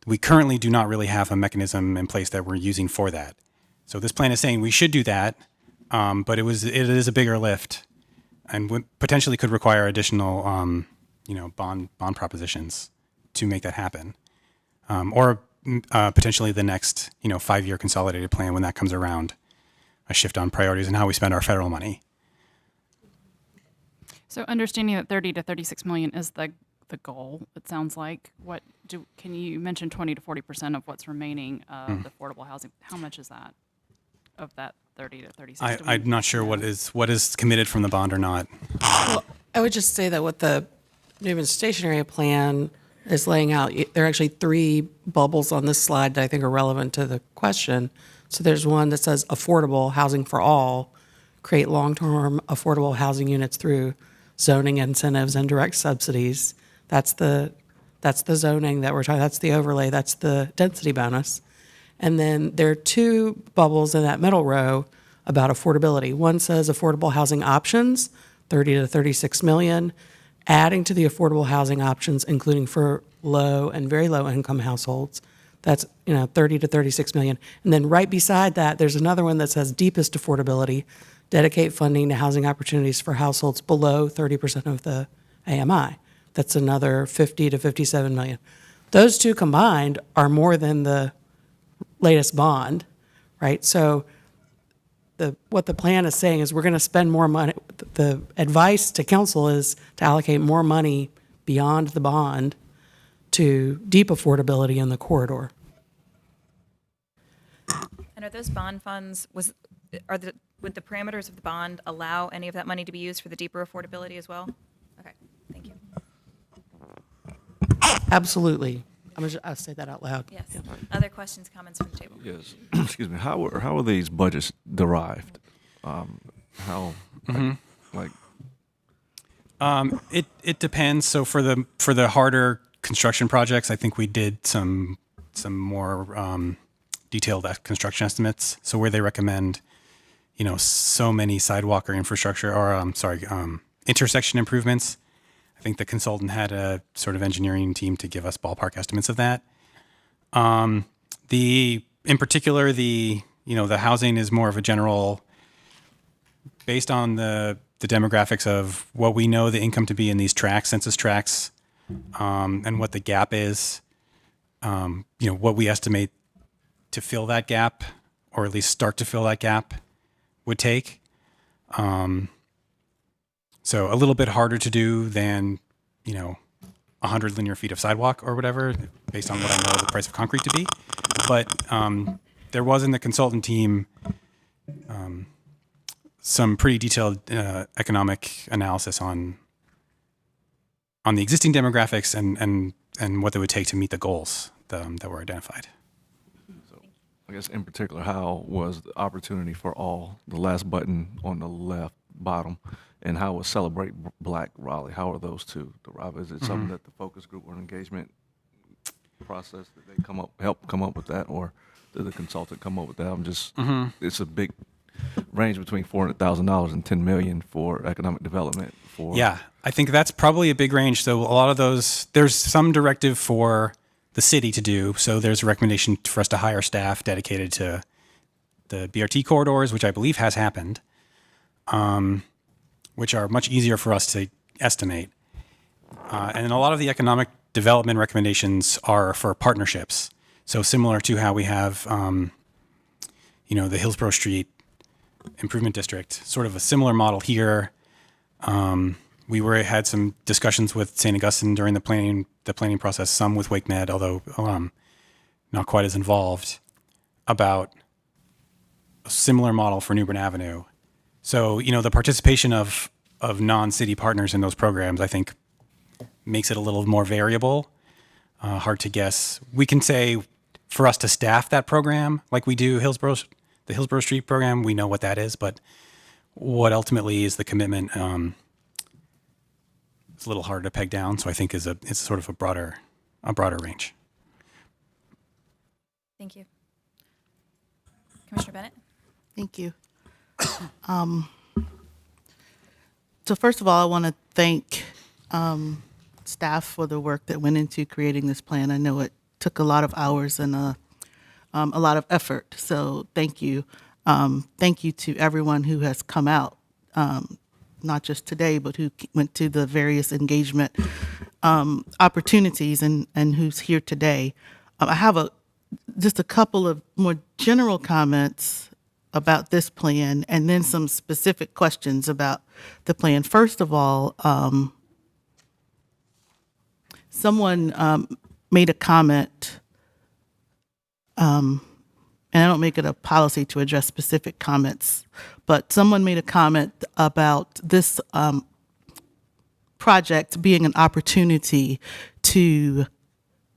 we currently do not really have a mechanism in place that we're using for that. So this plan is saying we should do that, but it is a bigger lift and potentially could require additional, bond propositions to make that happen, or potentially the next, 5-year consolidated plan when that comes around, a shift on priorities and how we spend our federal money. So understanding that 30 to 36 million is the goal, it sounds like. Can you mention 20 to 40% of what's remaining of the affordable housing? How much is that of that 30 to 36? I'm not sure what is committed from the bond or not. Well, I would just say that what the New Bern Station Area Plan is laying out, there are actually 3 bubbles on this slide that I think are relevant to the question. So there's one that says affordable housing for all, create long-term affordable housing units through zoning incentives and direct subsidies. That's the zoning that we're talking, that's the overlay, that's the density bonus. And then there are 2 bubbles in that middle row about affordability. One says affordable housing options, 30 to 36 million, adding to the affordable housing options, including for low and very low income households. That's 30 to 36 million. And then right beside that, there's another one that says deepest affordability, dedicate funding to housing opportunities for households below 30% of the AMI. That's another 50 to 57 million. Those 2 combined are more than the latest bond, right? So what the plan is saying is we're going to spend more money. The advice to council is to allocate more money beyond the bond to deep affordability in the corridor. And are those bond funds, would the parameters of the bond allow any of that money to be used for the deeper affordability as well? Okay, thank you. Absolutely. I'll say that out loud. Yes. Yeah. Other questions, comments from the table? Yes. Excuse me. How are these budgets derived? How like It depends. So for the harder construction projects, I think we did some more detailed construction estimates. So where they recommend, so many sidewalk or infrastructure or intersection improvements, I think the consultant had a sort of engineering team to give us ballpark estimates of that. In particular, the housing is more of a general, based on the demographics of what we know the income to be in these tracts, census tracts, and what the gap is. What we estimate to fill that gap, or at least start to fill that gap, would take. So a little bit harder to do than, 100 linear feet of sidewalk or whatever, based on what I know the price of concrete to be. But there was in the consultant team some pretty detailed economic analysis on the existing demographics and what they would take to meet the goals that were identified. I guess in particular, how was the opportunity for all, the last button on the left bottom, and how was Celebrate Black Raleigh? How are those two derived? Is it something that the focus group or engagement process that they help come up with that, or did the consultant come up with that? I'm just, it's a big range between $400,000 and $10 million for economic development. Yeah, I think that's probably a big range. So a lot of those, there's some directive for the city to do. So there's a recommendation for us to hire staff dedicated to the BRT corridors, which I believe has happened, which are much easier for us to estimate. And a lot of the economic development recommendations are for partnerships. So similar to how we have, the Hillsborough Street Improvement District, sort of a similar model here. We had some discussions with St. Augustine during the planning process, some with WakeMed, although not quite as involved, about a similar model for New Bern Avenue. So, the participation of non-city partners in those programs, I think, makes it a little more variable, hard to guess. We can say for us to staff that program, like we do the Hillsborough Street program, we know what that is, but what ultimately is the commitment, it's a little harder to peg down. So I think it's sort of a broader range. Thank you. Commissioner Bennett? Thank you. So first of all, I want to thank staff for the work that went into creating this plan. I know it took a lot of hours and a lot of effort. So thank you. Thank you to everyone who has come out, not just today, but who went to the various engagement opportunities and who's here today. I have just a couple of more general comments about this plan and then some specific questions about the plan. First of all, someone made a comment, and I don't make it a policy to address specific comments, but someone made a comment about this project being an opportunity to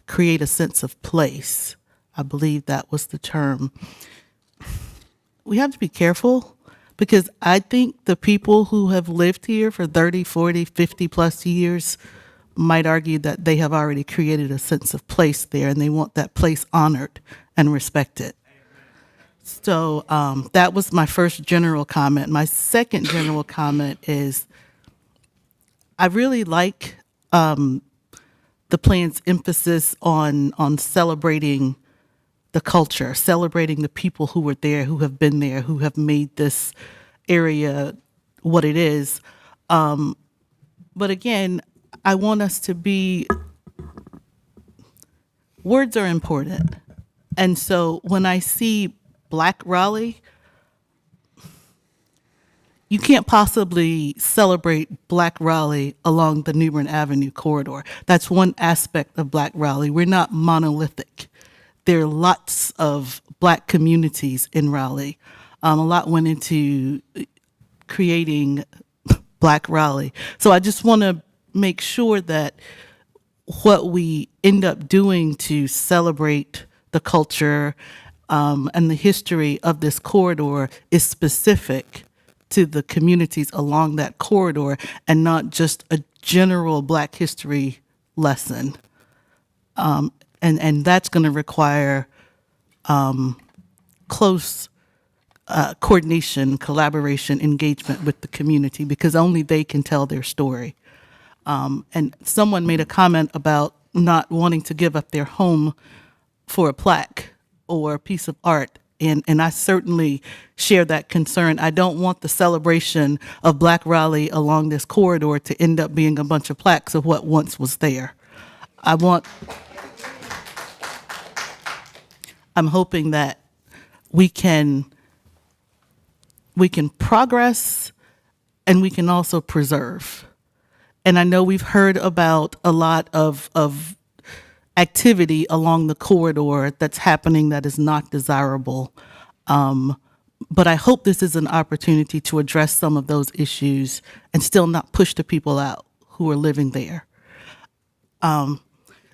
create a sense of place. I believe that was the term. We have to be careful because I think the people who have lived here for 30, 40, 50 plus years might argue that they have already created a sense of place there and they want that place honored and respected. So that was my first general comment. My second general comment is I really like the plan's emphasis on celebrating the culture, celebrating the people who were there, who have been there, who have made this area what it is. But again, I want us to be, words are important. And so when I see Black Raleigh, you can't possibly celebrate Black Raleigh along the New Bern Avenue corridor. That's one aspect of Black Raleigh. We're not monolithic. There are lots of Black communities in Raleigh. A lot went into creating Black Raleigh. So I just want to make sure that what we end up doing to celebrate the culture and the history of this corridor is specific to the communities along that corridor and not just a general Black history lesson. And that's going to require close coordination, collaboration, engagement with the community, because only they can tell their story. And someone made a comment about not wanting to give up their home for a plaque or a piece of art. And I certainly share that concern. I don't want the celebration of Black Raleigh along this corridor to end up being a bunch of plaques of what once was there. I'm hoping that we can progress and we can also preserve. And I know we've heard about a lot of activity along the corridor that's happening that is not desirable. But I hope this is an opportunity to address some of those issues and still not push the people out who are living there.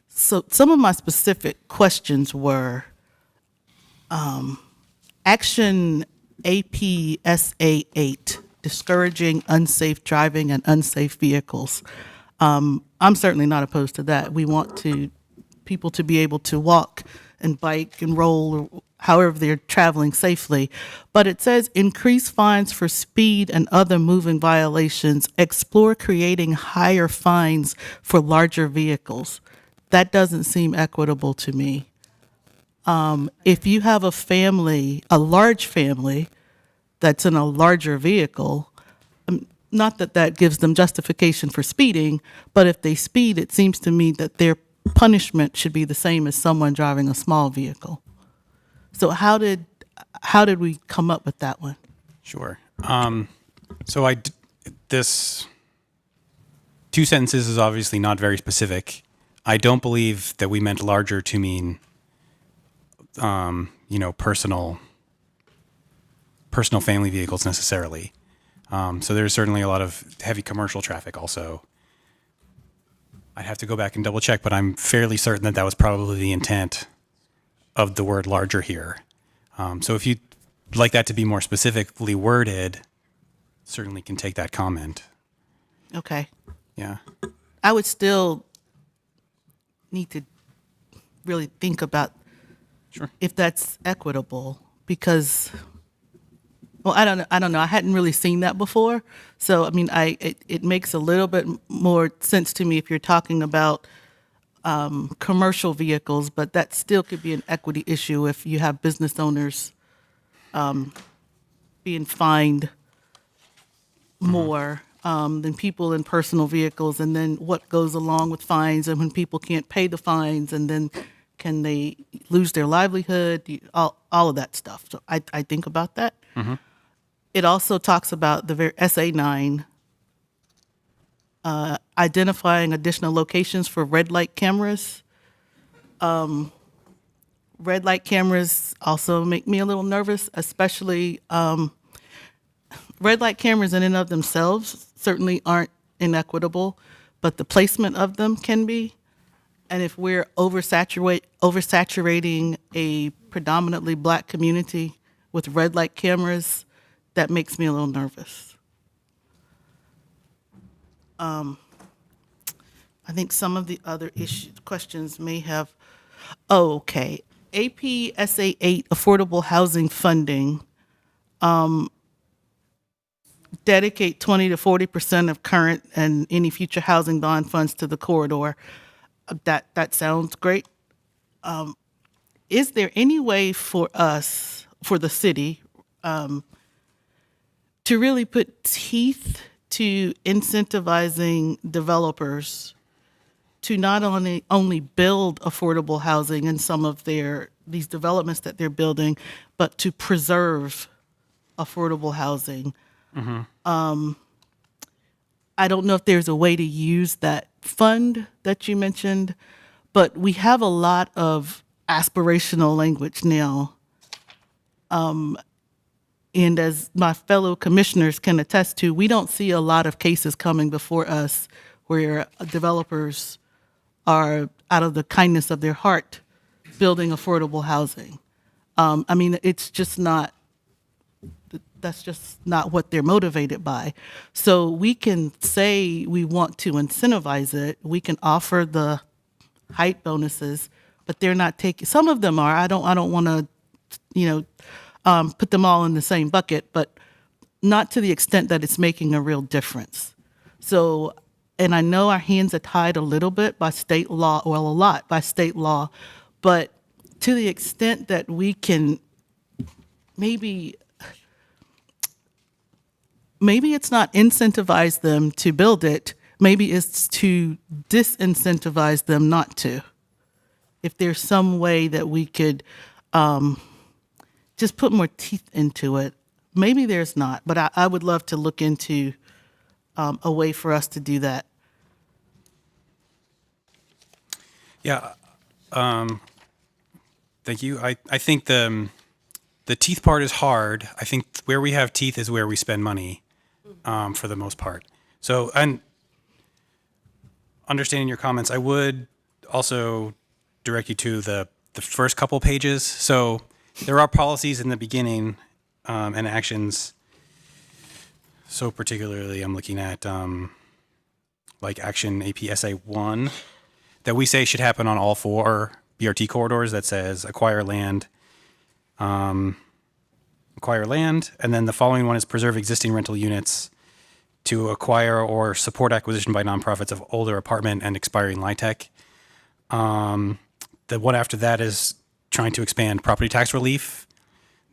So some of my specific questions were Action APSA 8, discouraging unsafe driving and unsafe vehicles. I'm certainly not opposed to that. We want people to be able to walk and bike and roll or however they're traveling safely. But it says increase fines for speed and other moving violations. Explore creating higher fines for larger vehicles. That doesn't seem equitable to me. If you have a family, a large family, that's in a larger vehicle, not that that gives them justification for speeding, but if they speed, it seems to me that their punishment should be the same as someone driving a small vehicle. So how did we come up with that one? Sure. So this 2 sentences is obviously not very specific. I don't believe that we meant larger to mean, personal family vehicles necessarily. So there's certainly a lot of heavy commercial traffic also. I'd have to go back and double check, but I'm fairly certain that that was probably the intent of the word larger here. So if you'd like that to be more specifically worded, certainly can take that comment. Okay. Yeah. I would still need to really think about if that's equitable, because, well, I don't know. I hadn't really seen that before. So, I mean, it makes a little bit more sense to me if you're talking about commercial vehicles, but that still could be an equity issue if you have business owners being fined more than people in personal vehicles, and then what goes along with fines, and when people can't pay the fines, and then can they lose their livelihood, all of that stuff. So I think about that. Mm-hmm. It also talks about the SA 9, identifying additional locations for red light cameras. Red light cameras also make me a little nervous, especially red light cameras in and of themselves certainly aren't inequitable, but the placement of them can be. And if we're oversaturating a predominantly Black community with red light cameras, that makes me a little nervous. I think some of the other questions may have, okay. APSA 8, affordable housing funding, dedicate 20 to 40% of current and any future housing bond funds to the corridor. That sounds great. Is there any way for us, for the city, to really put teeth to incentivizing developers to not only build affordable housing in some of these developments that they're building, but to preserve affordable housing? I don't know if there's a way to use that fund that you mentioned, but we have a lot of aspirational language now. And as my fellow commissioners can attest to, we don't see a lot of cases coming before us where developers are, out of the kindness of their heart, building affordable housing. I mean, it's just not, that's just not what they're motivated by. So we can say we want to incentivize it. We can offer the height bonuses, but they're not taking, some of them are. I don't want to, put them all in the same bucket, but not to the extent that it's making a real difference. So, and I know our hands are tied a little bit by state law, well, a lot by state law, but to the extent that we can maybe it's not incentivize them to build it, maybe it's to disincentivize them not to. If there's some way that we could just put more teeth into it. Maybe there's not, but I would love to look into a way for us to do that. Yeah. Thank you. I think the teeth part is hard. I think where we have teeth is where we spend money, for the most part. So, and understanding your comments, I would also direct you to the first couple pages. So there are policies in the beginning, and actions. So particularly I'm looking at, like action APSA 1 that we say should happen on all 4 BRT corridors, that says acquire land, and then the following one is preserve existing rental units to acquire or support acquisition by nonprofits of older apartment and expiring LIHTC. The one after that is trying to expand property tax relief.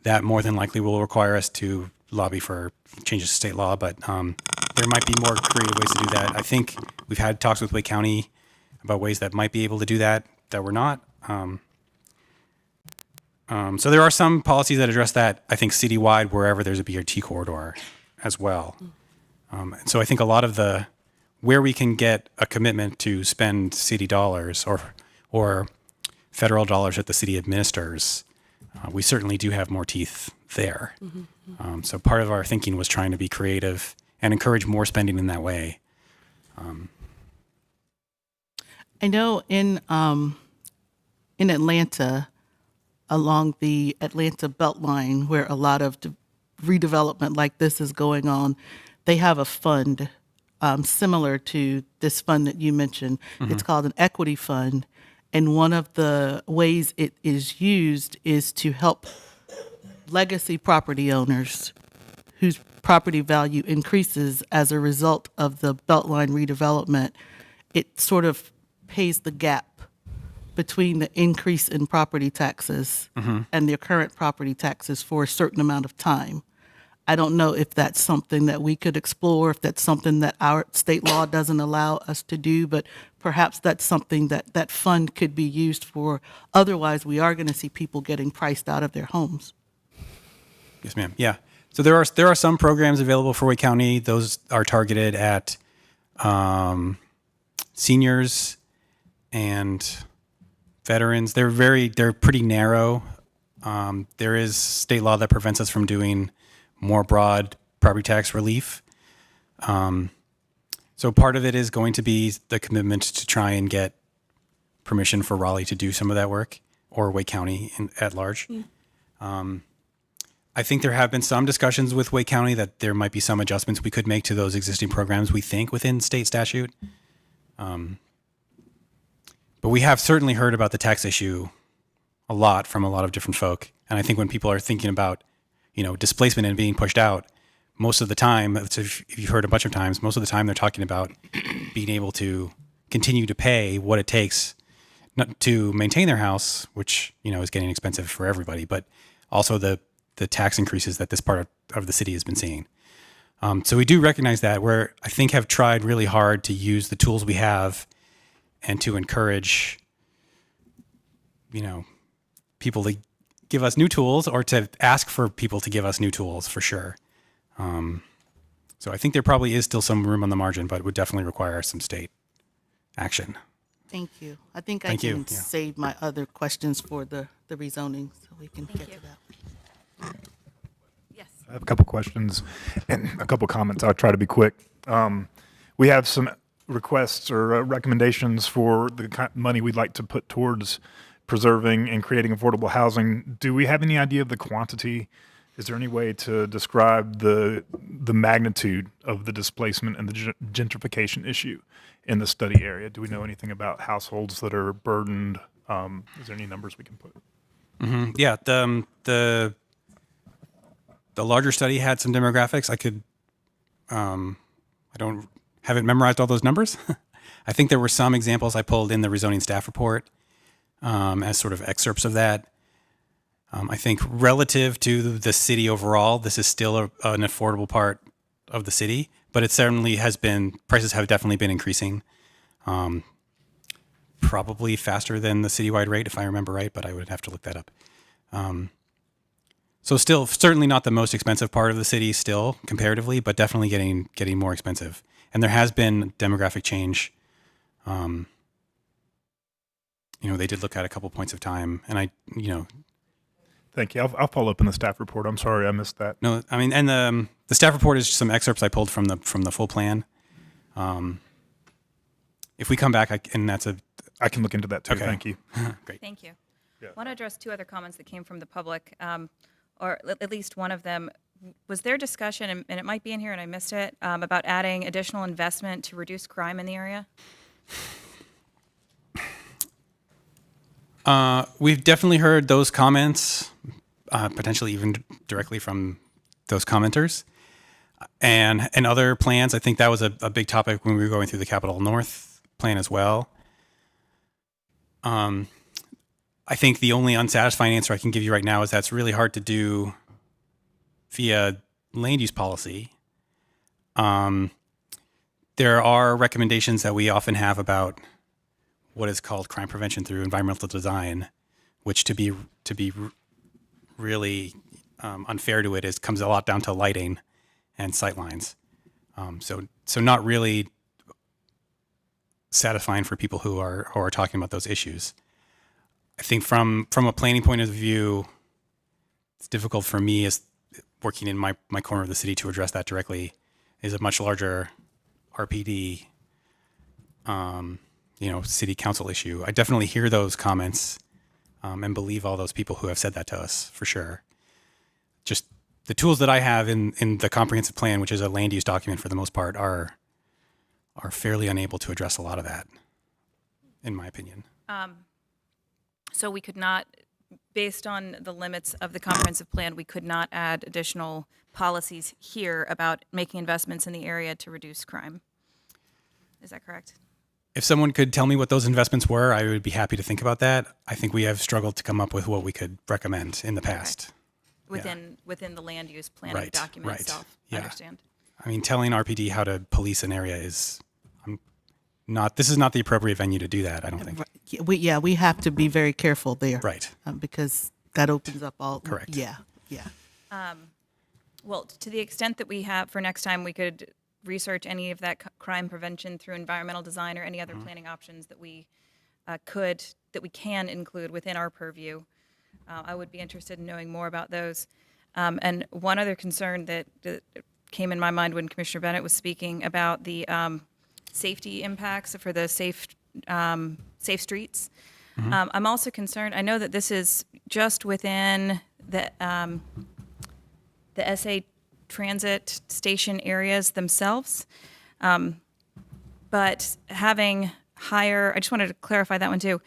That more than likely will require us to lobby for changes to state law, but there might be more creative ways to do that. I think we've had talks with Wake County about ways that might be able to do that we're not. So there are some policies that address that, I think, citywide, wherever there's a BRT corridor as well. So I think a lot of where we can get a commitment to spend city dollars or federal dollars that the city administers, we certainly do have more teeth there. So part of our thinking was trying to be creative and encourage more spending in that way. I know in Atlanta, along the Atlanta Beltline, where a lot of redevelopment like this is going on, they have a fund similar to this fund that you mentioned. It's called an equity fund. And one of the ways it is used is to help legacy property owners whose property value increases as a result of the Beltline redevelopment. It sort of pays the gap between the increase in property taxes and their current property taxes for a certain amount of time. I don't know if that's something that we could explore, if that's something that our state law doesn't allow us to do, but perhaps that's something that fund could be used for. Otherwise, we are going to see people getting priced out of their homes. Yes, ma'am. Yeah. So there are some programs available for Wake County. Those are targeted at seniors and veterans. They're pretty narrow. There is state law that prevents us from doing more broad property tax relief. So part of it is going to be the commitment to try and get permission for Raleigh to do some of that work, or Wake County at large. I think there have been some discussions with Wake County that there might be some adjustments we could make to those existing programs, we think, within state statute. But we have certainly heard about the tax issue a lot from a lot of different folk. And I think when people are thinking about, displacement and being pushed out, most of the time, if you've heard a bunch of times, most of the time they're talking about being able to continue to pay what it takes not to maintain their house, which, is getting expensive for everybody, but also the tax increases that this part of the city has been seeing. So we do recognize that. We're, I think, have tried really hard to use the tools we have and to encourage, people to give us new tools, or to ask for people to give us new tools, for sure. So I think there probably is still some room on the margin, but would definitely require some state action. Thank you. I think Thank I you. can Yeah. save my other questions for the rezoning, so we can get to that. Yes. I have a couple questions and a couple comments. I'll try to be quick. We have some requests or recommendations for the money we'd like to put towards preserving and creating affordable housing. Do we have any idea of the quantity? Is there any way to describe the magnitude of the displacement and the gentrification issue in the study area? Do we know anything about households that are burdened? Is there any numbers we can put? Mm-hmm. Yeah, the larger study had some demographics. I don't haven't memorized all those numbers. I think there were some examples I pulled in the rezoning staff report as sort of excerpts of that. I think relative to the city overall, this is still an affordable part of the city, but it certainly has been, prices have definitely been increasing. Probably faster than the citywide rate, if I remember right, but I would have to look that up. So still, certainly not the most expensive part of the city still, comparatively, but definitely getting more expensive. And there has been demographic change. They did look at a couple points of time, and Thank you. I'll follow up in the staff report. I'm sorry I missed that. No, I mean, and the staff report is some excerpts I pulled from the full plan. If we come back, I can look into that too. Okay. Thank you. Great. Thank you. Yeah. I want to address two other comments that came from the public, or at least one of them. Was there discussion, and it might be in here and I missed it, about adding additional investment to reduce crime in the area? We've definitely heard those comments, potentially even directly from those commenters, and other plans. I think that was a big topic when we were going through the Capitol North plan as well. I think the only unsatisfying answer I can give you right now is that's really hard to do via land use policy. There are recommendations that we often have about what is called crime prevention through environmental design, which to be really unfair to it comes a lot down to lighting and sightlines. So not really satisfying for people who are talking about those issues. I think from a planning point of view, it's difficult for me as working in my corner of the city to address that directly. Is a much larger RPD, city council issue. I definitely hear those comments and believe all those people who have said that to us, for sure. Just the tools that I have in the comprehensive plan, which is a land use document for the most part, are fairly unable to address a lot of that, in my opinion. So we could not, based on the limits of the comprehensive plan, we could not add additional policies here about making investments in the area to reduce crime. Is that correct? If someone could tell me what those investments were, I would be happy to think about that. I think we have struggled to come up with what we could recommend in the past. Okay. Within the land use planning document itself. Yeah. I understand. I mean, telling RPD how to police an area is this is not the appropriate venue to do that, I don't think. We have to be very careful there. Right. Because that opens up all. Correct. Yeah. Well, to the extent that we have, for next time, we could research any of that crime prevention through environmental design or any other planning options that we can include within our purview. I would be interested in knowing more about those. And one other concern that came in my mind when Commissioner Bennett was speaking about the safety impacts for the safe streets. Mm-hmm. I'm also concerned. I know that this is just within the SA transit station areas themselves, but having higher. I just wanted to clarify that one too.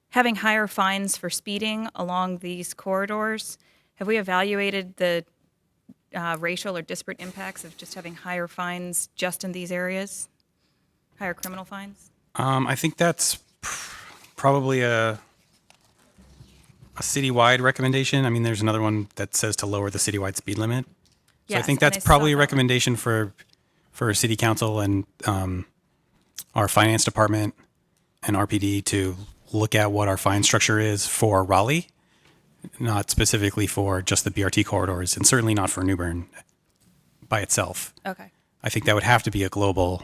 Having higher fines for speeding along these corridors. Have we evaluated the racial or disparate impacts of just having higher fines just in these areas? Higher criminal fines? I think that's probably a citywide recommendation. I mean, there's another one that says to lower the citywide speed limit. So Yes, I think and that's I saw probably a that. recommendation for city council and our finance department and RPD to look at what our fine structure is for Raleigh, not specifically for just the BRT corridors, and certainly not for New Bern by itself. Okay. I think that would have to be a global,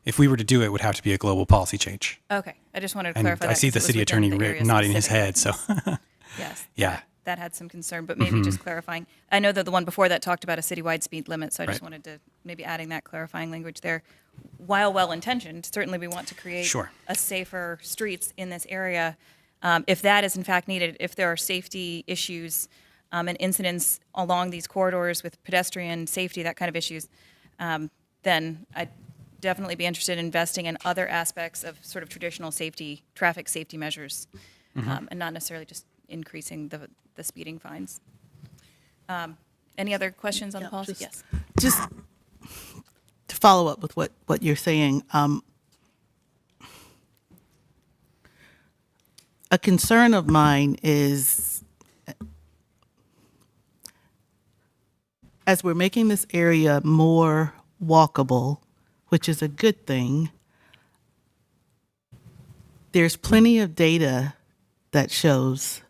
if we were to do it, it would have to be a global policy change. Okay, I just wanted to And clarify that. I see 'cause the it was city within attorney the area nodding his specific. head, so. Yes. Yeah. That had some concern, but maybe just clarifying. I know that the one before that talked about a citywide speed limit, so I just Right. wanted to maybe adding that clarifying language there. While well-intentioned, certainly we want to create Sure. a safer streets in this area. If that is in fact needed, if there are safety issues and incidents along these corridors with pedestrian safety, that kind of issues, then I'd definitely be interested in investing in other aspects of sort of traditional safety, traffic safety measures, and not necessarily just increasing the speeding fines. Any other questions on the policy? Yes. Just to follow up with what you're saying, a concern of mine is, as we're making this area more walkable, which is a good thing, there's plenty of data that shows,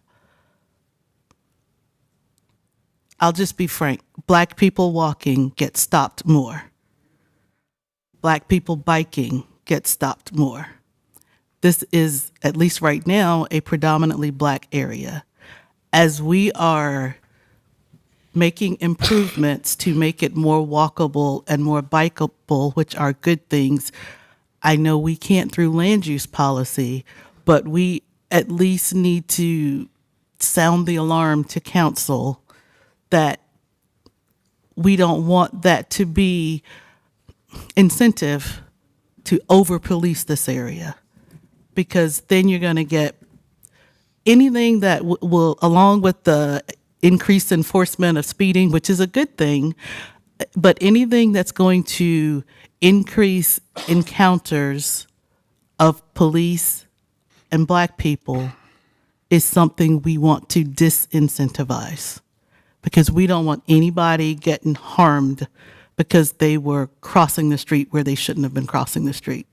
I'll just be frank, Black people walking get stopped more. Black people biking get stopped more. This is, at least right now, a predominantly Black area. As we are making improvements to make it more walkable and more bikeable, which are good things, I know we can't through land use policy, but we at least need to sound the alarm to council that we don't want that to be incentive to over-police this area, because then you're going to get anything that will, along with the increased enforcement of speeding, which is a good thing, but anything that's going to increase encounters of police and Black people is something we want to disincentivize, because we don't want anybody getting harmed because they were crossing the street where they shouldn't have been crossing the street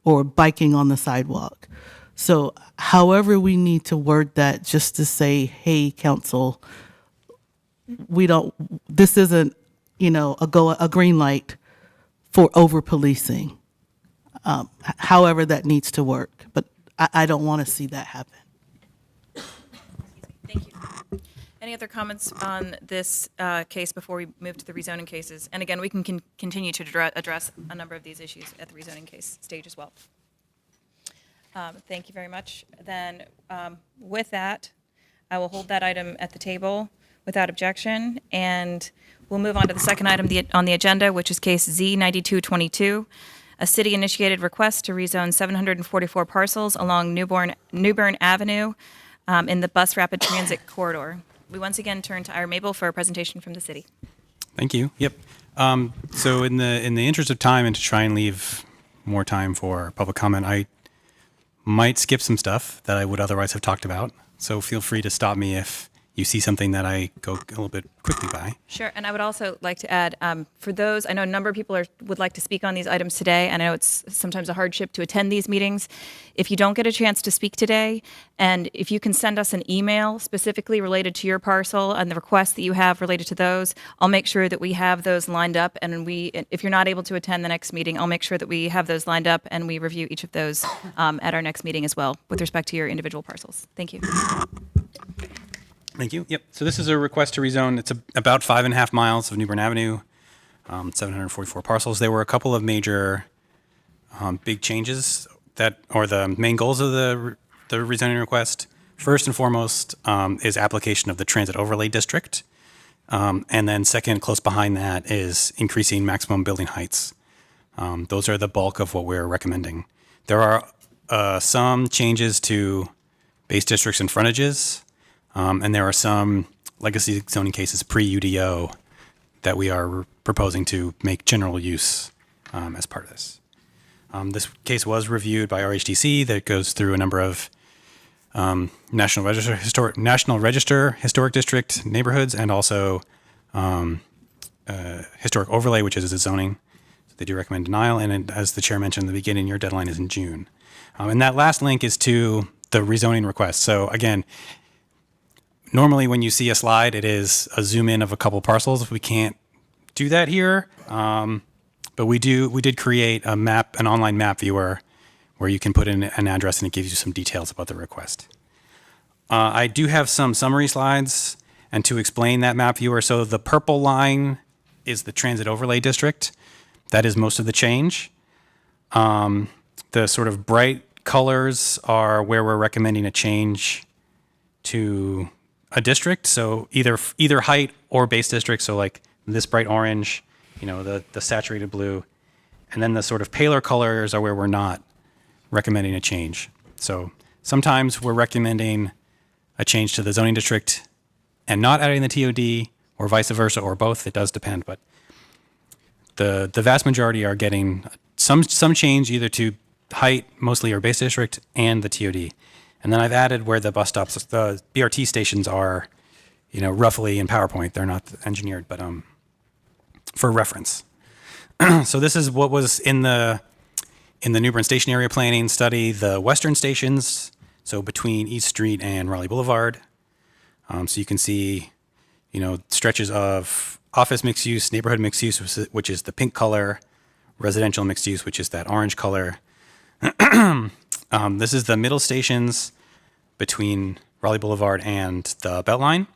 or biking on the sidewalk. So however we need to word that, just to say, hey, council, this isn't, a green light for over-policing. However that needs to work, but I don't want to see that happen. Thank you. Any other comments on this case before we move to the rezoning cases? And again, we can continue to address a number of these issues at the rezoning case stage as well. Thank you very much. Then with that, I will hold that item at the table without objection, and we'll move on to the second item on the agenda, which is case Z9222, a city-initiated request to rezone 744 parcels along Newbern Avenue in the bus rapid transit corridor. We once again turn to Ira Mabel for a presentation from the city. Thank you. Yep. So in the interest of time and to try and leave more time for public comment, I might skip some stuff that I would otherwise have talked about. So feel free to stop me if you see something that I go a little bit quickly by. Sure, and I would also like to add, for those, I know a number of people would like to speak on these items today, and I know it's sometimes a hardship to attend these meetings. If you don't get a chance to speak today, and if you can send us an email specifically related to your parcel and the requests that you have related to those, I'll make sure that we have those lined up, and if you're not able to attend the next meeting, I'll make sure that we have those lined up and we review each of those at our next meeting as well with respect to your individual parcels. Thank you. Thank you. Yep. So this is a request to rezone. It's about 5.5 miles of Newbern Avenue, 744 parcels. There were a couple of major big changes or the main goals of the rezoning request. First and foremost is application of the transit overlay district. And then second, close behind that, is increasing maximum building heights. Those are the bulk of what we're recommending. There are some changes to base districts and frontages. And there are some legacy zoning cases pre-UDO that we are proposing to make general use as part of this. This case was reviewed by RHDC. That goes through a number of National Register Historic District neighborhoods, and also Historic Overlay, which is a zoning. So they do recommend denial. And as the chair mentioned in the beginning, your deadline is in June. And that last link is to the rezoning request. So again, normally when you see a slide, it is a zoom in of a couple parcels. We can't do that here. But we did create a map, an online map viewer, where you can put in an address and it gives you some details about the request. I do have some summary slides and to explain that map viewer. So the purple line is the transit overlay district. That is most of the change. The sort of bright colors are where we're recommending a change to a district. So either height or base district. So like this bright orange, the saturated blue, and then the sort of paler colors are where we're not recommending a change. So sometimes we're recommending a change to the zoning district and not adding the TOD, or vice versa, or both. It does depend, but the vast majority are getting some change either to height, mostly, or base district, and the TOD. And then I've added where the bus stops, the BRT stations are, roughly in PowerPoint. They're not engineered, but for reference. So this is what was in the New Bern Station Area Planning Study, the western stations, so between East Street and Raleigh Boulevard. So you can see, stretches of office mixed use, neighborhood mixed use, which is the pink color, residential mixed use, which is that orange color. This is the middle stations between Raleigh Boulevard and the Beltline.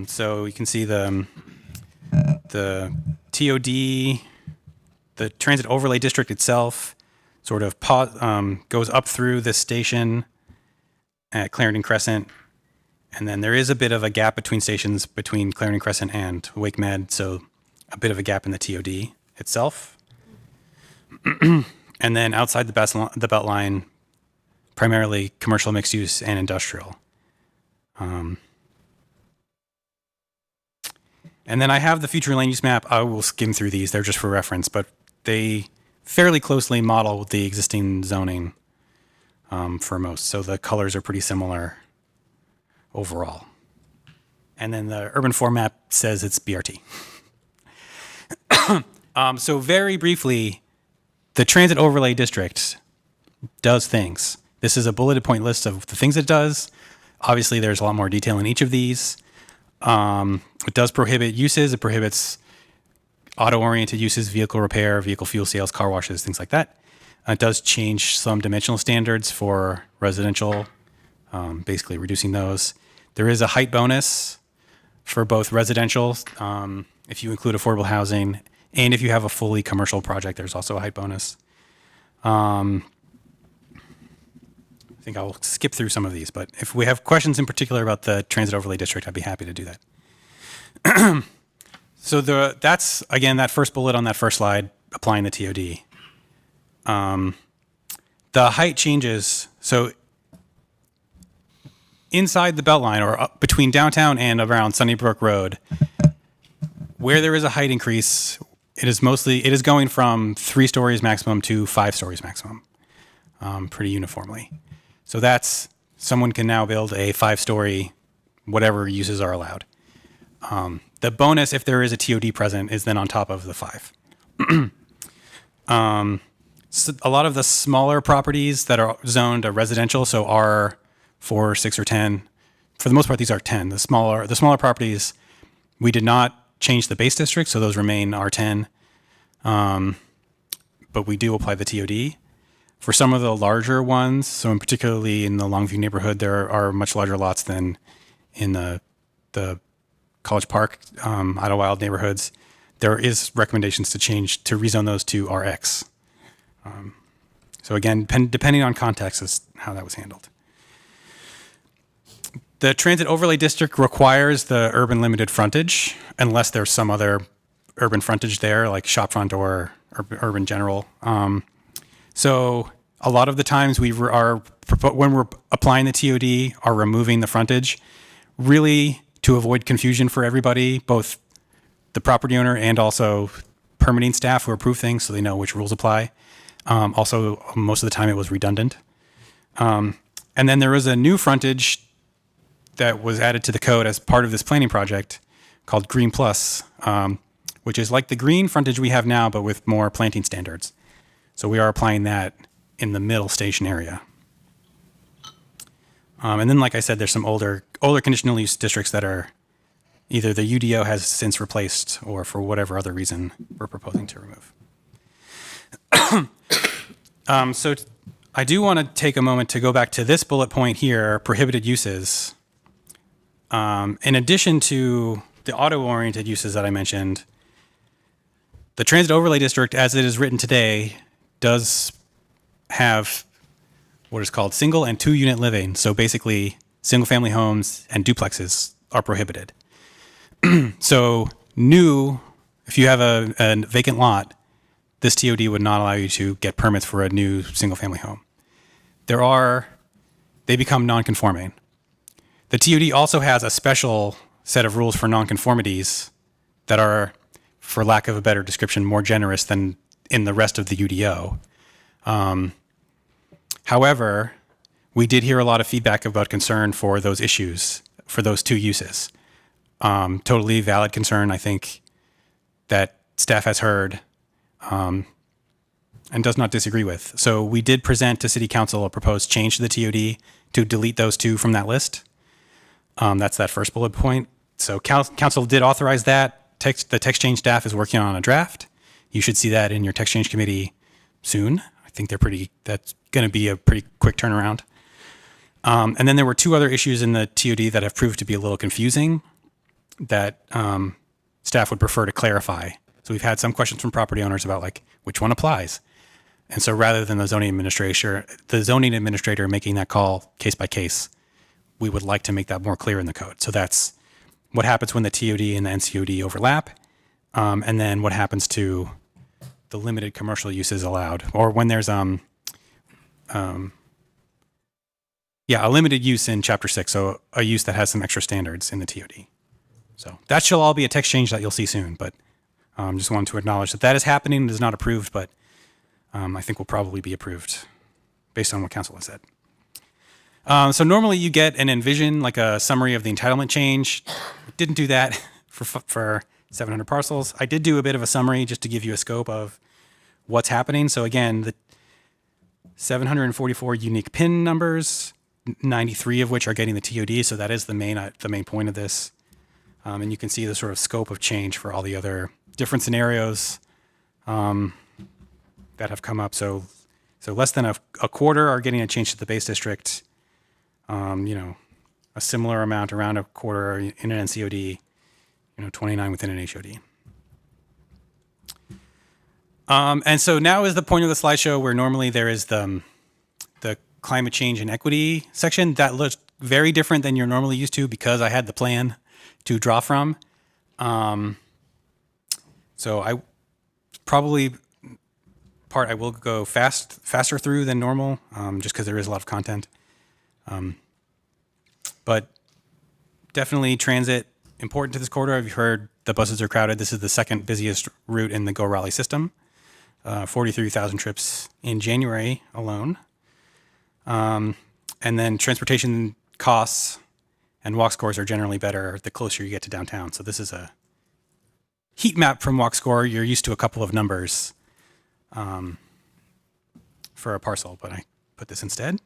So you can see the TOD, the Transit Overlay District itself, sort of goes up through the station at Clarendon Crescent. And then there is a bit of a gap between stations between Clarendon Crescent and Wake Med, so a bit of a gap in the TOD itself. And then outside the Beltline, primarily commercial mixed use and industrial. And then I have the future land use map. I will skim through these. They're just for reference, but they fairly closely model the existing zoning for most. So the colors are pretty similar overall. And then the urban form map says it's BRT. So very briefly, the Transit Overlay District does things. This is a bulleted point list of the things it does. Obviously, there's a lot more detail in each of these. It does prohibit uses. It prohibits auto-oriented uses, vehicle repair, vehicle fuel sales, car washes, things like that. It does change some dimensional standards for residential, basically reducing those. There is a height bonus for both residential, if you include affordable housing, and if you have a fully commercial project, there's also a height bonus. I think I'll skip through some of these, but if we have questions in particular about the Transit Overlay District, I'd be happy to do that. So that's, again, that first bullet on that first slide, applying the TOD. The height changes, so inside the Beltline, or up between downtown and around Sunnybrook Road, where there is a height increase, it is going from 3 stories maximum to 5 stories maximum, pretty uniformly. So someone can now build a 5-story, whatever uses are allowed. The bonus, if there is a TOD present, is then on top of the 5. So a lot of the smaller properties that are zoned are residential, so R4, 6, or 10. For the most part, these are 10. The smaller properties, we did not change the base district, so those remain R10. But we do apply the TOD. For some of the larger ones, so particularly in the Longview neighborhood, there are much larger lots than in the College Park, Idlewild neighborhoods. There is recommendations to rezone those to RX. So again, depending on context is how that was handled. The Transit Overlay District requires the urban limited frontage, unless there's some other urban frontage there, like shopfront or urban general. So a lot of the times when we're applying the TOD, are removing the frontage, really to avoid confusion for everybody, both the property owner and also permitting staff who approve things, so they know which rules apply. Also, most of the time it was redundant. And then there was a new frontage that was added to the code as part of this planning project called Green Plus, which is like the green frontage we have now, but with more planting standards. So we are applying that in the middle station area. And then, like I said, there's some older conditional use districts that are either the UDO has since replaced or for whatever other reason we're proposing to remove. So I do want to take a moment to go back to this bullet point here, prohibited uses. In addition to the auto-oriented uses that I mentioned, the Transit Overlay District, as it is written today, does have what is called single and 2-unit living. So basically, single-family homes and duplexes are prohibited. So if you have a vacant lot, this TOD would not allow you to get permits for a new single-family home. They become non-conforming. The TOD also has a special set of rules for nonconformities that are, for lack of a better description, more generous than in the rest of the UDO. However, we did hear a lot of feedback about concern for those issues, for those 2 uses. Totally valid concern, I think, that staff has heard and does not disagree with. So we did present to City Council a proposed change to the TOD to delete those 2 from that list. That's that first bullet point. So council did authorize that. The text change staff is working on a draft. You should see that in your text change committee soon. I think that's going to be a pretty quick turnaround. And then there were 2 other issues in the TOD that have proved to be a little confusing that staff would prefer to clarify. So we've had some questions from property owners about like which one applies. And so rather than the zoning administrator making that call case by case, we would like to make that more clear in the code. So that's what happens when the TOD and the NCOD overlap, and then what happens to the limited commercial uses allowed, or when there's a limited use in Chapter 6, so a use that has some extra standards in the TOD. So that shall all be a text change that you'll see soon, but just wanted to acknowledge that is happening. It is not approved, but I think will probably be approved based on what council has said. So normally you get an envision, like a summary of the entitlement change. Didn't do that for 700 parcels. I did do a bit of a summary just to give you a scope of what's happening. So again, the 744 unique PIN numbers, 93 of which are getting the TOD. So that is the main point of this. And you can see the sort of scope of change for all the other different scenarios that have come up. So less than a quarter are getting a change to the base district. A similar amount, around a quarter in an NCOD, 29 within an HOD. And so now is the point of the slideshow where normally there is the climate change and equity section. That looks very different than you're normally used to because I had the plan to draw from. So I will go faster through than normal, just because there is a lot of content. But definitely transit important to this corridor. I've heard the buses are crowded. This is the second busiest route in the Go Raleigh system. 43,000 trips in January alone. And then transportation costs and walk scores are generally better the closer you get to downtown. So this is a heat map from walk score. You're used to a couple of numbers for a parcel, but I put this instead.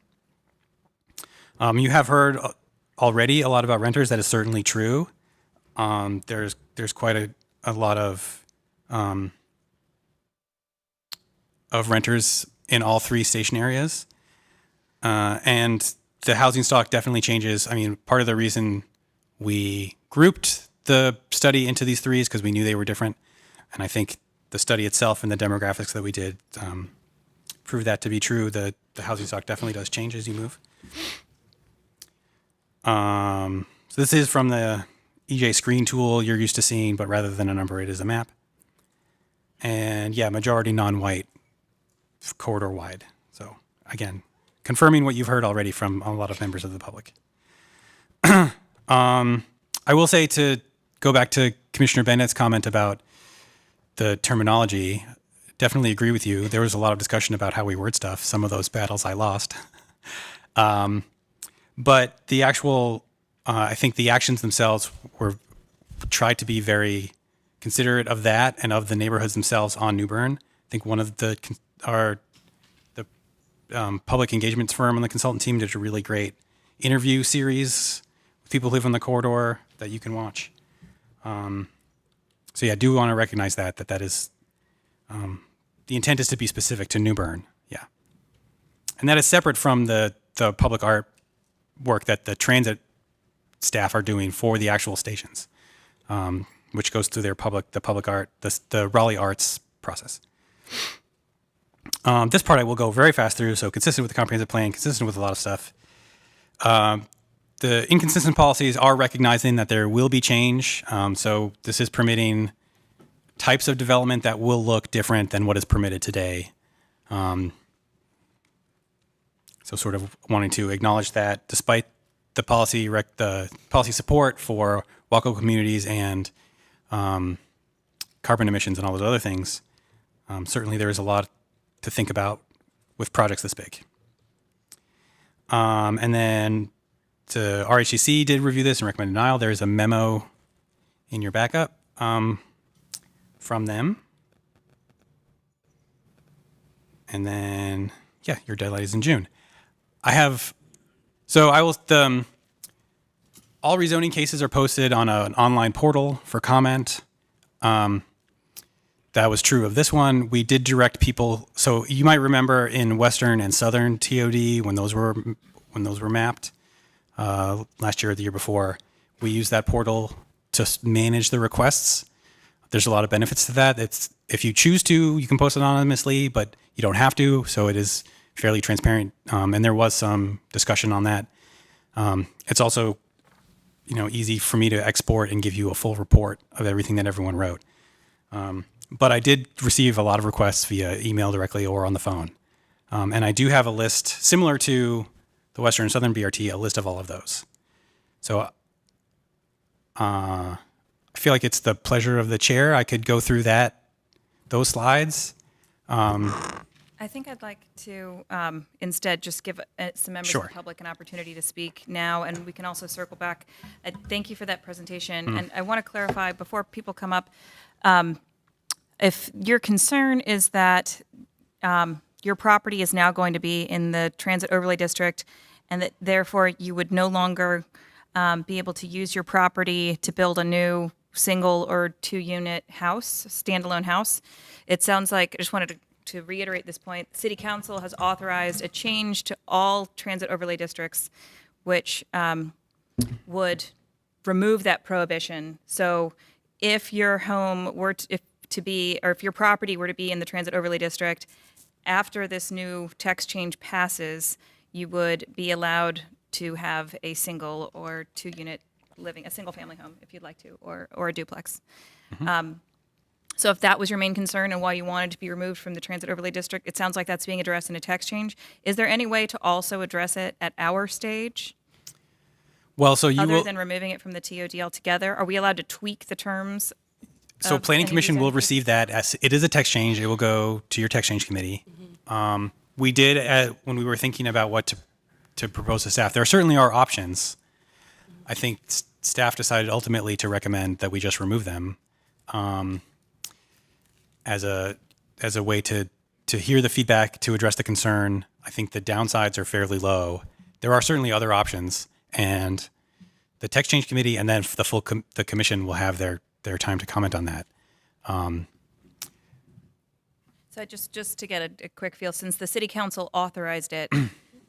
You have heard already a lot about renters. That is certainly true. There's quite a lot of renters in all 3 station areas. And the housing stock definitely changes. I mean, part of the reason we grouped the study into these 3 is because we knew they were different. And I think the study itself and the demographics that we did proved that to be true. The housing stock definitely does change as you move. So this is from the EJ screen tool you're used to seeing, but rather than a number, it is a map. And yeah, majority non-white, corridor wide. So again, confirming what you've heard already from a lot of members of the public. I will say, to go back to Commissioner Bennett's comment about the terminology, definitely agree with you. There was a lot of discussion about how we word stuff. Some of those battles I lost. But the actual, I think the actions themselves tried to be very considerate of that and of the neighborhoods themselves on New Bern. I think one of the public engagement firm on the consultant team did a really great interview series with people who live on the corridor that you can watch. So yeah, I do want to recognize that is the intent is to be specific to New Bern. Yeah. And that is separate from the public art work that the transit staff are doing for the actual stations, which goes through the public art, the Raleigh Arts process. This part I will go very fast through, so consistent with the comprehensive plan, consistent with a lot of stuff. The inconsistent policies are recognizing that there will be change. So this is permitting types of development that will look different than what is permitted today. So sort of wanting to acknowledge that despite the policy support for walkable communities and carbon emissions and all those other things, certainly there is a lot to think about with projects this big. And then the RHCC did review this and recommend denial. There is a memo in your backup from them. And then, yeah, your deadline is in June. all rezoning cases are posted on an online portal for comment. That was true of this one. We did direct people. So you might remember in Western and Southern TOD when those were mapped last year or the year before, we used that portal to manage the requests. There's a lot of benefits to that. If you choose to, you can post anonymously, but you don't have to. So it is fairly transparent. And there was some discussion on that. It's also, easy for me to export and give you a full report of everything that everyone wrote. But I did receive a lot of requests via email directly or on the phone. And I do have a list similar to the Western and Southern BRT, a list of all of those. So I feel like it's the pleasure of the chair. I could go through those slides. I think I'd like to instead just give some members of the public an opportunity to speak now, and we can also circle back. Thank you for that presentation. And I want to clarify before people come up, if your concern is that your property is now going to be in the transit overlay district and that therefore you would no longer be able to use your property to build a new single or 2-unit house, standalone house, it sounds like, I just wanted to reiterate this point, City Council has authorized a change to all transit overlay districts, which would remove that prohibition. So if your home were to be, or if your property were to be in the transit overlay district, after this new text change passes, you would be allowed to have a single or 2-unit living, a single family home if you'd like to, or a duplex. So if that was your main concern and why you wanted to be removed from the transit overlay district, it sounds like that's being addressed in a text change. Is there any way to also address it at our stage? Well, so other than removing it from the TOD altogether? Are we allowed to tweak the terms? So Planning Commission will receive that as it is a text change. It will go to your text change committee. We did when we were thinking about what to propose to staff. There certainly are options. I think staff decided ultimately to recommend that we just remove them as a way to hear the feedback, to address the concern. I think the downsides are fairly low. There are certainly other options, and the text change committee and then the commission will have their time to comment on that. So just to get a quick feel, since the City Council authorized it,